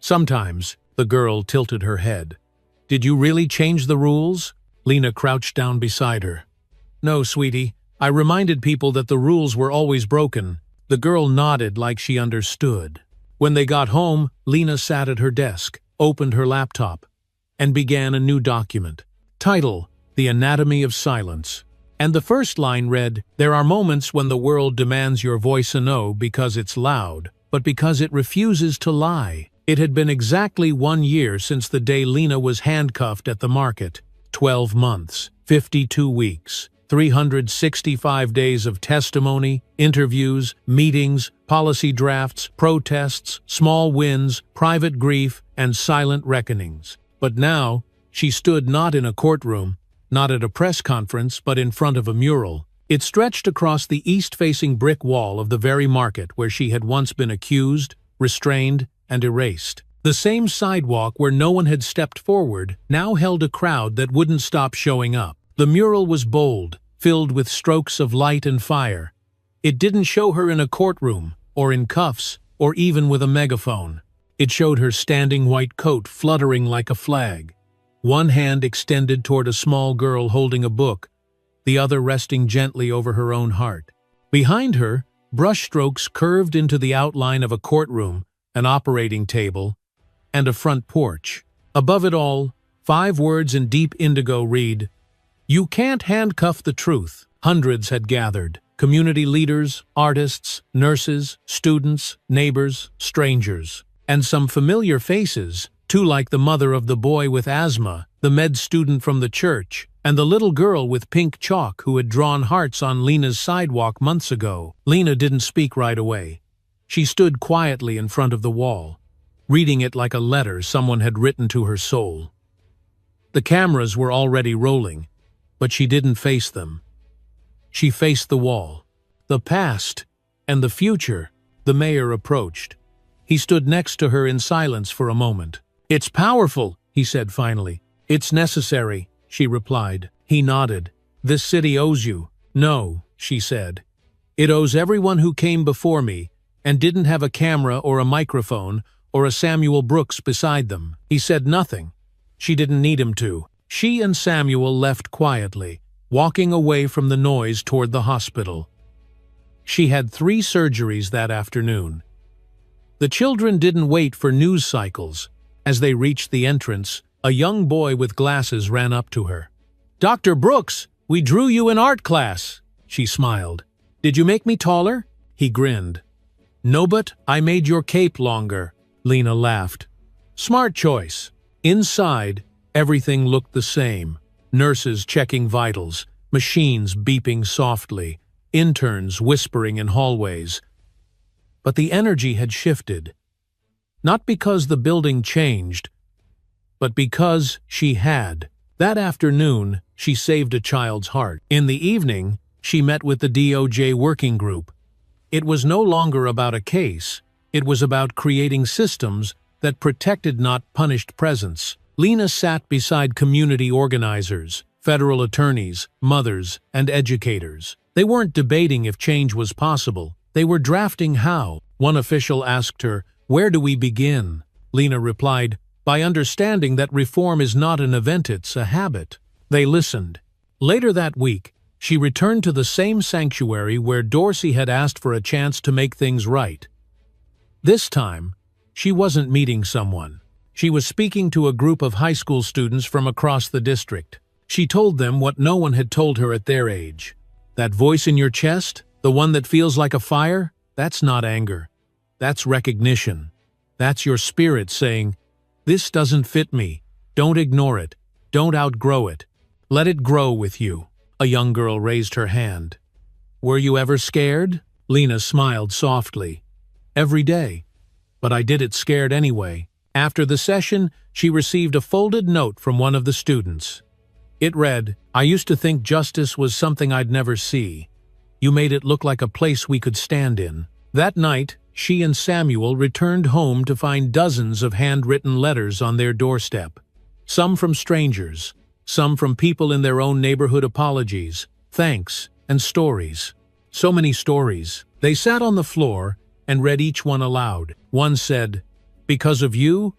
"Sometimes." The girl tilted her head. "Did you really change the rules?" Lena crouched down beside her. "No, sweetie. I reminded people that the rules were always broken." The girl nodded like she understood. When they got home, Lena sat at her desk, opened her laptop, and began a new document. Title: The Anatomy of Silence. And the first line read, "There are moments when the world demands your voice a no because it's loud, but because it refuses to lie." It had been exactly 1 year since the day Lena was handcuffed at the market. 12 months, 52 weeks, 365 days of testimony, interviews, meetings, policy drafts, protests, small wins, private grief, and silent reckonings. But now, she stood not in a courtroom, not at a press conference, but in front of a mural. It stretched across the east-facing brick wall of the very market where she had once been accused, restrained, and erased. The same sidewalk where no one had stepped forward now held a crowd that wouldn't stop showing up. The mural was bold, filled with strokes of light and fire. It didn't show her in a courtroom, or in cuffs, or even with a megaphone. It showed her standing white coat fluttering like a flag. One hand extended toward a small girl holding a book, the other resting gently over her own heart. Behind her, brushstrokes curved into the outline of a courtroom, an operating table, and a front porch. Above it all, 5 words in deep indigo read, "You can't handcuff the truth." Hundreds had gathered. Community leaders, artists, nurses, students, neighbors, strangers. And some familiar faces, too, like the mother of the boy with asthma, the med student from the church, and the little girl with pink chalk who had drawn hearts on Lena's sidewalk months ago. Lena didn't speak right away. She stood quietly in front of the wall, reading it like a letter someone had written to her soul. The cameras were already rolling, but she didn't face them. She faced the wall. The past and the future. The mayor approached. He stood next to her in silence for a moment. "It's powerful," he said finally. "It's necessary," she replied. He nodded. "This city owes you." "No," she said. "It owes everyone who came before me and didn't have a camera or a microphone or a Samuel Brooks beside them." He said nothing. She didn't need him to. She and Samuel left quietly, walking away from the noise toward the hospital. She had 3 surgeries that afternoon. The children didn't wait for news cycles. As they reached the entrance, a young boy with glasses ran up to her. "Dr. Brooks, we drew you in art class." She smiled. "Did you make me taller?" He grinned. "No, but I made your cape longer." Lena laughed. "Smart choice." Inside, everything looked the same. Nurses checking vitals, machines beeping softly, interns whispering in hallways. But the energy had shifted. Not because the building changed, but because she had. That afternoon, she saved a child's heart. In the evening, she met with the DOJ working group. It was no longer about a case. It was about creating systems that protected, not punished, presence. Lena sat beside community organizers, federal attorneys, mothers, and educators. They weren't debating if change was possible. They were drafting how. One official asked her, "Where do we begin?" Lena replied, "By understanding that reform is not an event, it's a habit." They listened. Later that week, she returned to the same sanctuary where Dorsey had asked for a chance to make things right. This time, She wasn't meeting someone. She was speaking to a group of high school students from across the district. She told them what no one had told her at their age. That voice in your chest, the one that feels like a fire, that's not anger. That's recognition. That's your spirit saying, "This doesn't fit me. Don't ignore it. Don't outgrow it. Let it grow with you." A young girl raised her hand. "Were you ever scared?" Lena smiled softly. "Every day. But I did it scared anyway." After the session, she received a folded note from one of the students. It read, "I used to think justice was something I'd never see. You made it look like a place we could stand in." That night, she and Samuel returned home to find dozens of handwritten letters on their doorstep. Some from strangers, some from people in their own neighborhood, apologies, thanks, and stories. So many stories. They sat on the floor and read each one aloud. One said, "Because of you,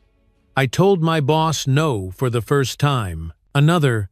I told my boss no for the first time." Another,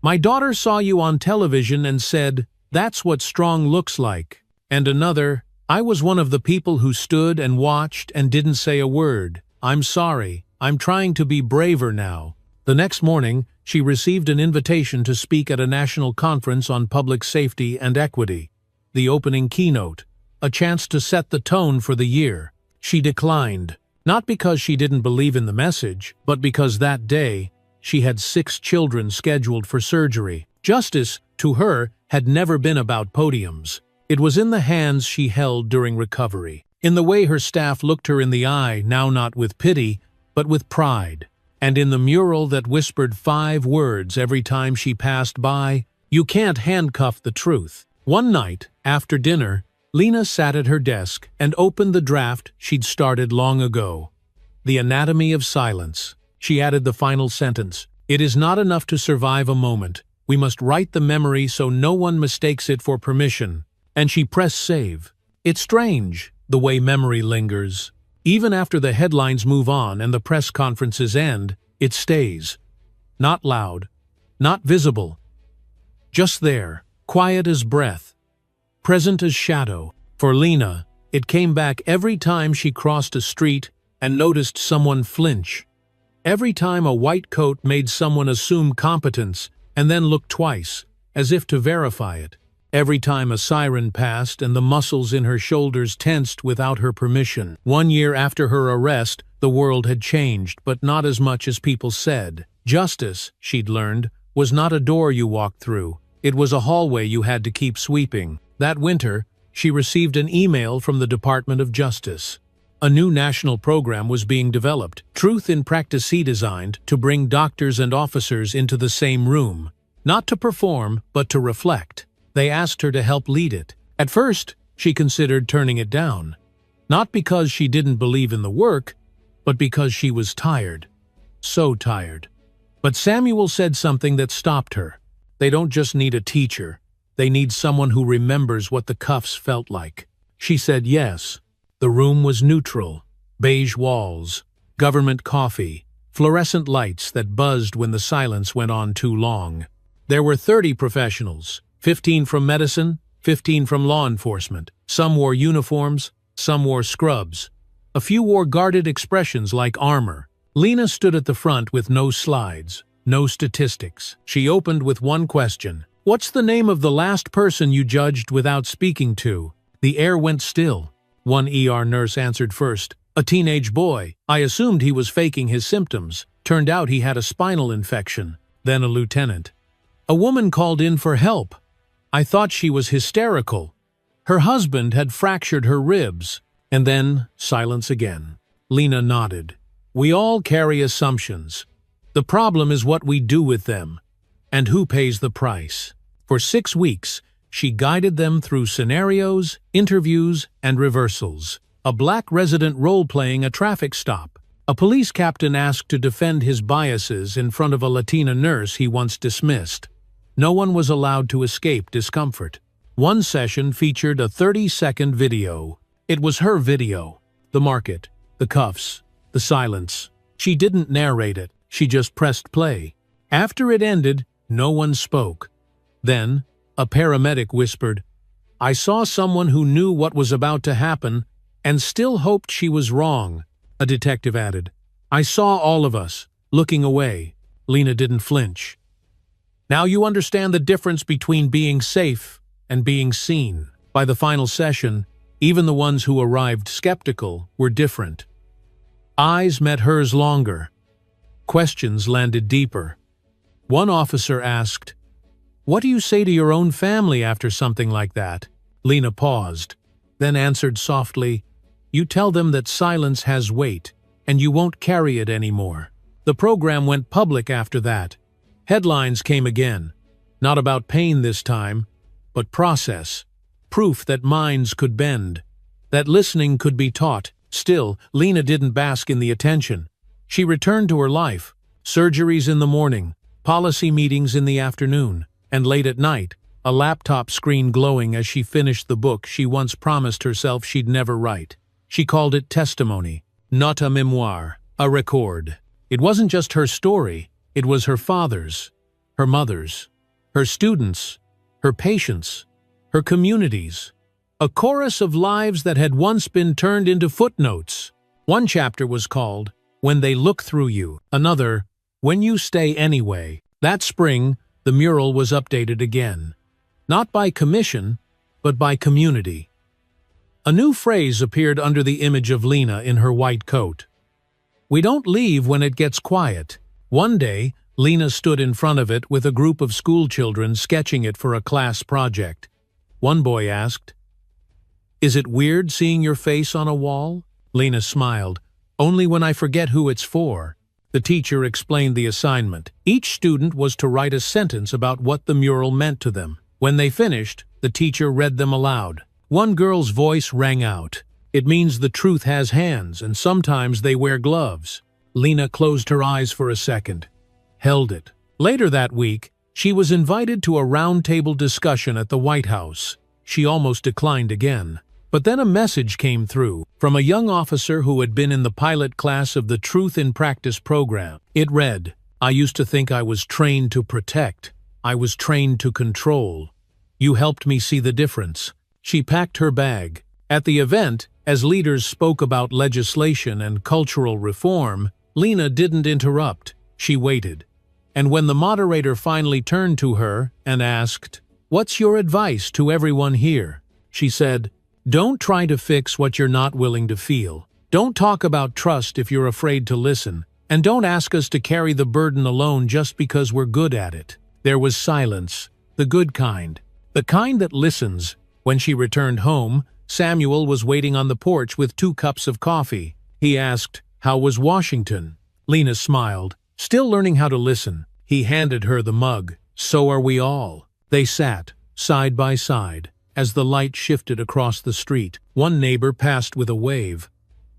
"My daughter saw you on television and said, 'That's what strong looks like.'" And another, "I was one of the people who stood and watched and didn't say a word. I'm sorry. I'm trying to be braver now." The next morning, she received an invitation to speak at a national conference on public safety and equity. The opening keynote, a chance to set the tone for the year. She declined, not because she didn't believe in the message, but because that day, she had 6 children scheduled for surgery. Justice, to her, had never been about podiums. It was in the hands she held during recovery, in the way her staff looked her in the eye, now not with pity, but with pride, and in the mural that whispered 5 words every time she passed by, "You can't handcuff the truth." One night, after dinner, Lena sat at her desk and opened the draft she'd started long ago. The Anatomy of Silence. She added the final sentence, "It is not enough to survive a moment. We must write the memory so no one mistakes it for permission." And she pressed save. It's strange, the way memory lingers. Even after the headlines move on and the press conferences end, it stays. Not loud, not visible. Just there, quiet as breath, present as shadow. For Lena, it came back every time she crossed a street and noticed someone flinch. Every time a white coat made someone assume competence and then look twice, as if to verify it. Every time a siren passed and the muscles in her shoulders tensed without her permission. 1 year after her arrest, the world had changed, but not as much as people said. Justice, she'd learned, was not a door you walked through. It was a hallway you had to keep sweeping. That winter, she received an email from the Department of Justice. A new national program was being developed, Truth in Practice designed to bring doctors and officers into the same room, not to perform, but to reflect. They asked her to help lead it. At first, she considered turning it down. Not because she didn't believe in the work, but because she was tired. So tired. But Samuel said something that stopped her. They don't just need a teacher. They need someone who remembers what the cuffs felt like. She said yes. The room was neutral. Beige walls, government coffee, fluorescent lights that buzzed when the silence went on too long. There were 30 professionals, 15 from medicine, 15 from law enforcement. Some wore uniforms, some wore scrubs. A few wore guarded expressions like armor. Lena stood at the front with no slides, no statistics. She opened with one question. "What's the name of the last person you judged without speaking to?" The air went still. One ER nurse answered first. "A teenage boy. I assumed he was faking his symptoms. Turned out he had a spinal infection." Then a lieutenant. "A woman called in for help. I thought she was hysterical. Her husband had fractured her ribs." And then silence again. Lena nodded. We all carry assumptions. The problem is what we do with them, and who pays the price. For 6 weeks, she guided them through scenarios, interviews, and reversals. A black resident role-playing a traffic stop. A police captain asked to defend his biases in front of a Latina nurse he once dismissed. No one was allowed to escape discomfort. One session featured a 30-second video. It was her video. The market, the cuffs, the silence. She didn't narrate it. She just pressed play. After it ended, no one spoke. Then, a paramedic whispered, "I saw someone who knew what was about to happen and still hoped she was wrong." a detective added. I saw all of us, looking away. Lena didn't flinch. Now you understand the difference between being safe and being seen. By the final session, even the ones who arrived skeptical were different. Eyes met hers longer. Questions landed deeper. One officer asked, "What do you say to your own family after something like that?" Lena paused, then answered softly, "You tell them that silence has weight, and you won't carry it anymore." The program went public after that. Headlines came again, not about pain this time, but process, proof that minds could bend, that listening could be taught. Still, Lena didn't bask in the attention. She returned to her life, surgeries in the morning, policy meetings in the afternoon, and late at night, a laptop screen glowing as she finished the book she once promised herself she'd never write. She called it testimony, not a memoir, a record. It wasn't just her story, it was her father's, her mother's, her students', her patients', her community's. A chorus of lives that had once been turned into footnotes. One chapter was called, When They Look Through You. Another, When You Stay Anyway. That spring, the mural was updated again. Not by commission, but by community. A new phrase appeared under the image of Lena in her white coat. We don't leave when it gets quiet. One day, Lena stood in front of it with a group of school children sketching it for a class project. One boy asked, "Is it weird seeing your face on a wall?" Lena smiled. "Only when I forget who it's for." The teacher explained the assignment. Each student was to write a sentence about what the mural meant to them. When they finished, the teacher read them aloud. One girl's voice rang out. "It means the truth has hands, and sometimes they wear gloves." Lena closed her eyes for a second, held it. Later that week, she was invited to a roundtable discussion at the White House. She almost declined again. But then a message came through from a young officer who had been in the pilot class of the Truth in Practice program. It read, "I used to think I was trained to protect. I was trained to control. You helped me see the difference." She packed her bag. At the event, as leaders spoke about legislation and cultural reform, Lena didn't interrupt. She waited. And when the moderator finally turned to her and asked, "What's your advice to everyone here?" she said, "Don't try to fix what you're not willing to feel. Don't talk about trust if you're afraid to listen. And don't ask us to carry the burden alone just because we're good at it." There was silence, the good kind, the kind that listens. When she returned home, Samuel was waiting on the porch with 2 cups of coffee. He asked, "How was Washington?" Lena smiled, still learning how to listen. He handed her the mug. "So are we all." They sat, side by side, as the light shifted across the street. One neighbor passed with a wave.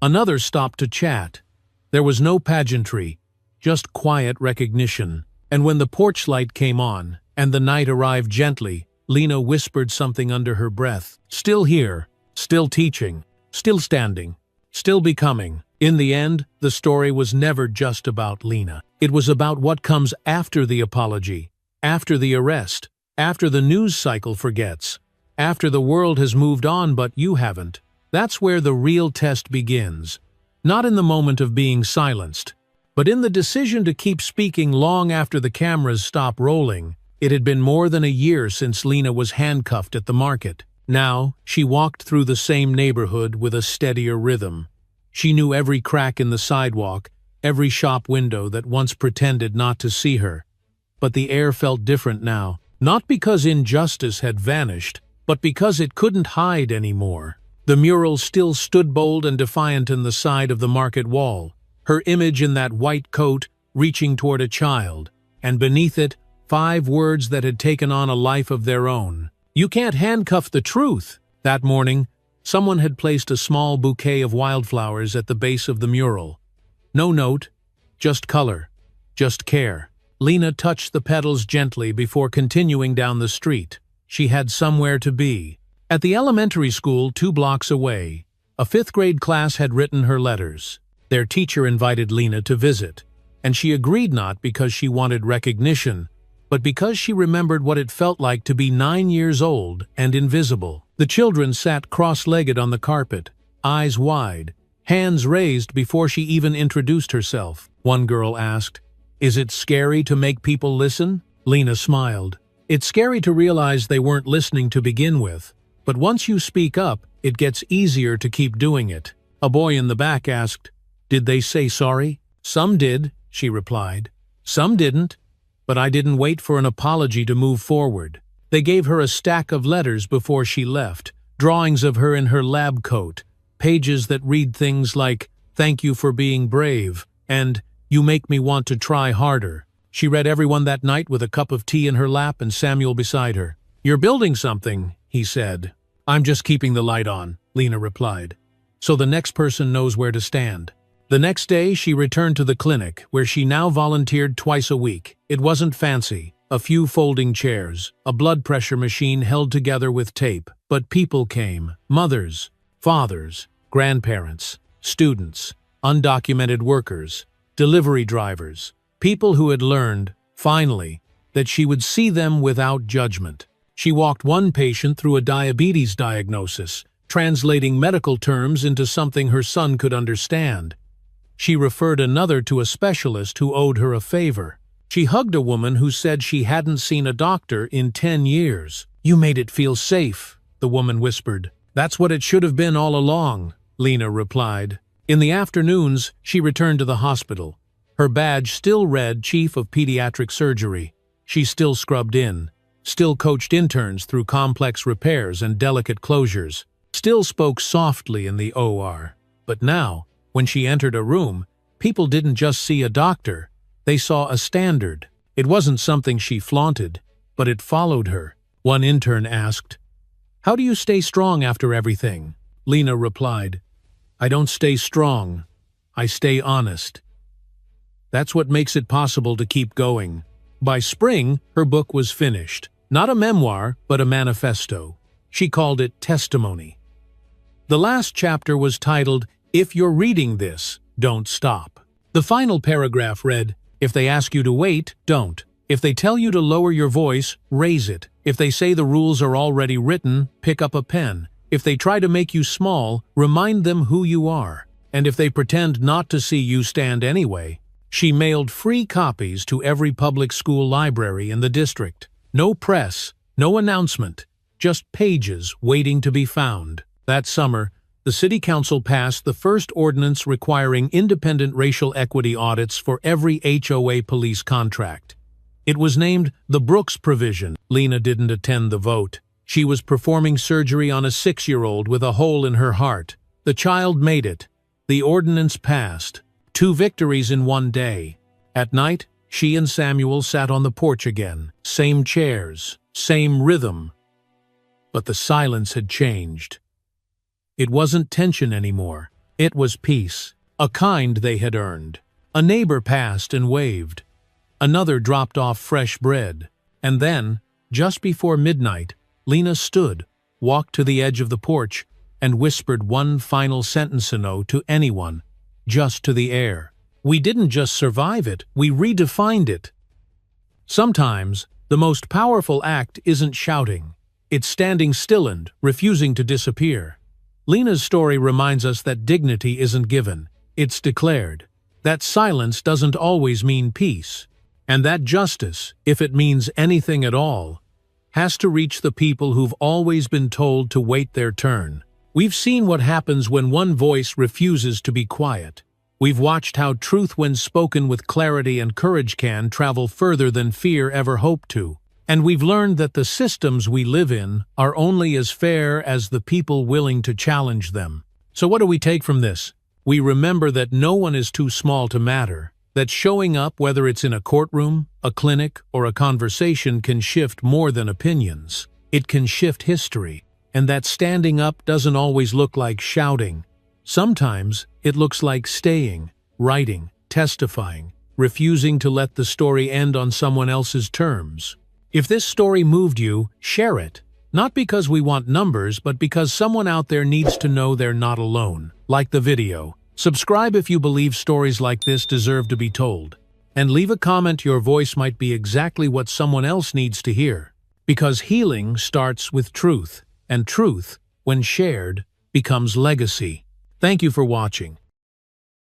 Another stopped to chat. There was no pageantry, just quiet recognition. And when the porch light came on, and the night arrived gently, Lena whispered something under her breath. Still here, still teaching, still standing, still becoming. In the end, the story was never just about Lena. It was about what comes after the apology, after the arrest, after the news cycle forgets, after the world has moved on but you haven't. That's where the real test begins. Not in the moment of being silenced, but in the decision to keep speaking long after the cameras stop rolling. It had been more than a year since Lena was handcuffed at the market. Now, she walked through the same neighborhood with a steadier rhythm. She knew every crack in the sidewalk, every shop window that once pretended not to see her. But the air felt different now, not because injustice had vanished, but because it couldn't hide anymore. The mural still stood bold and defiant in the side of the market wall, her image in that white coat reaching toward a child, and beneath it, 5 words that had taken on a life of their own. "You can't handcuff the truth." That morning, someone had placed a small bouquet of wildflowers at the base of the mural. No note, just color, just care. Lena touched the petals gently before continuing down the street. She had somewhere to be. At the elementary school 2 blocks away, a 5th grade class had written her letters. Their teacher invited Lena to visit, and she agreed not because she wanted recognition, but because she remembered what it felt like to be 9 years old and invisible. The children sat cross-legged on the carpet, eyes wide, hands raised before she even introduced herself. One girl asked, "Is it scary to make people listen?" Lena smiled. "It's scary to realize they weren't listening to begin with, but once you speak up, it gets easier to keep doing it." A boy in the back asked, "Did they say sorry?" "Some did," she replied. "Some didn't, but I didn't wait for an apology to move forward." They gave her a stack of letters before she left, drawings of her in her lab coat, pages that read things like, "Thank you for being brave," and "You make me want to try harder." She read everyone that night with a cup of tea in her lap and Samuel beside her. "You're building something," he said. "I'm just keeping the light on," Lena replied, "so the next person knows where to stand." The next day, she returned to the clinic, where she now volunteered twice a week. It wasn't fancy. A few folding chairs, a blood pressure machine held together with tape. But people came. Mothers, fathers, grandparents, students, undocumented workers, delivery drivers, people who had learned, finally, that she would see them without judgment. She walked one patient through a diabetes diagnosis, translating medical terms into something her son could understand. She referred another to a specialist who owed her a favor. She hugged a woman who said she hadn't seen a doctor in 10 years. "You made it feel safe," the woman whispered. "That's what it should have been all along," Lena replied. In the afternoons, she returned to the hospital. Her badge still read Chief of Pediatric Surgery. She still scrubbed in, still coached interns through complex repairs and delicate closures, still spoke softly in the OR. But now, when she entered a room, people didn't just see a doctor, they saw a standard. It wasn't something she flaunted, but it followed her. One intern asked, "How do you stay strong after everything?" Lena replied, "I don't stay strong, I stay honest." That's what makes it possible to keep going. By spring, her book was finished. Not a memoir, but a manifesto. She called it Testimony. The last chapter was titled, "If You're Reading This, Don't Stop." The final paragraph read, "If they ask you to wait, don't. If they tell you to lower your voice, raise it. If they say the rules are already written, pick up a pen. If they try to make you small, remind them who you are. And if they pretend not to see you stand anyway." She mailed free copies to every public school library in the district. No press, no announcement, just pages waiting to be found. That summer, the City Council passed the first ordinance requiring independent racial equity audits for every HOA police contract. It was named the Brooks Provision. Lena didn't attend the vote. She was performing surgery on a 6-year-old with a hole in her heart. The child made it. The ordinance passed. 2 victories in one day. At night, she and Samuel sat on the porch again. Same chairs, same rhythm. But the silence had changed. It wasn't tension anymore. It was peace, a kind they had earned. A neighbor passed and waved. Another dropped off fresh bread. And then, just before midnight, Lena stood, walked to the edge of the porch, and whispered one final sentence to anyone, just to the air. We didn't just survive it, we redefined it. Sometimes, the most powerful act isn't shouting. It's standing still and refusing to disappear. Lena's story reminds us that dignity isn't given, it's declared. That silence doesn't always mean peace. And that justice, if it means anything at all, has to reach the people who've always been told to wait their turn. We've seen what happens when one voice refuses to be quiet. We've watched how truth when spoken with clarity and courage can travel further than fear ever hoped to. And we've learned that the systems we live in are only as fair as the people willing to challenge them. So what do we take from this? We remember that no one is too small to matter, that showing up, whether it's in a courtroom, a clinic, or a conversation, can shift more than opinions. It can shift history. And that standing up doesn't always look like shouting. Sometimes it looks like staying, writing, testifying, refusing to let the story end on someone else's terms. If this story moved you, share it. Not because we want numbers, but because someone out there needs to know they're not alone. Like the video. Subscribe if you believe stories like this deserve to be told. And leave a comment. Your voice might be exactly what someone else needs to hear. Because healing starts with truth. And truth, when shared, becomes legacy. Thank you for watching.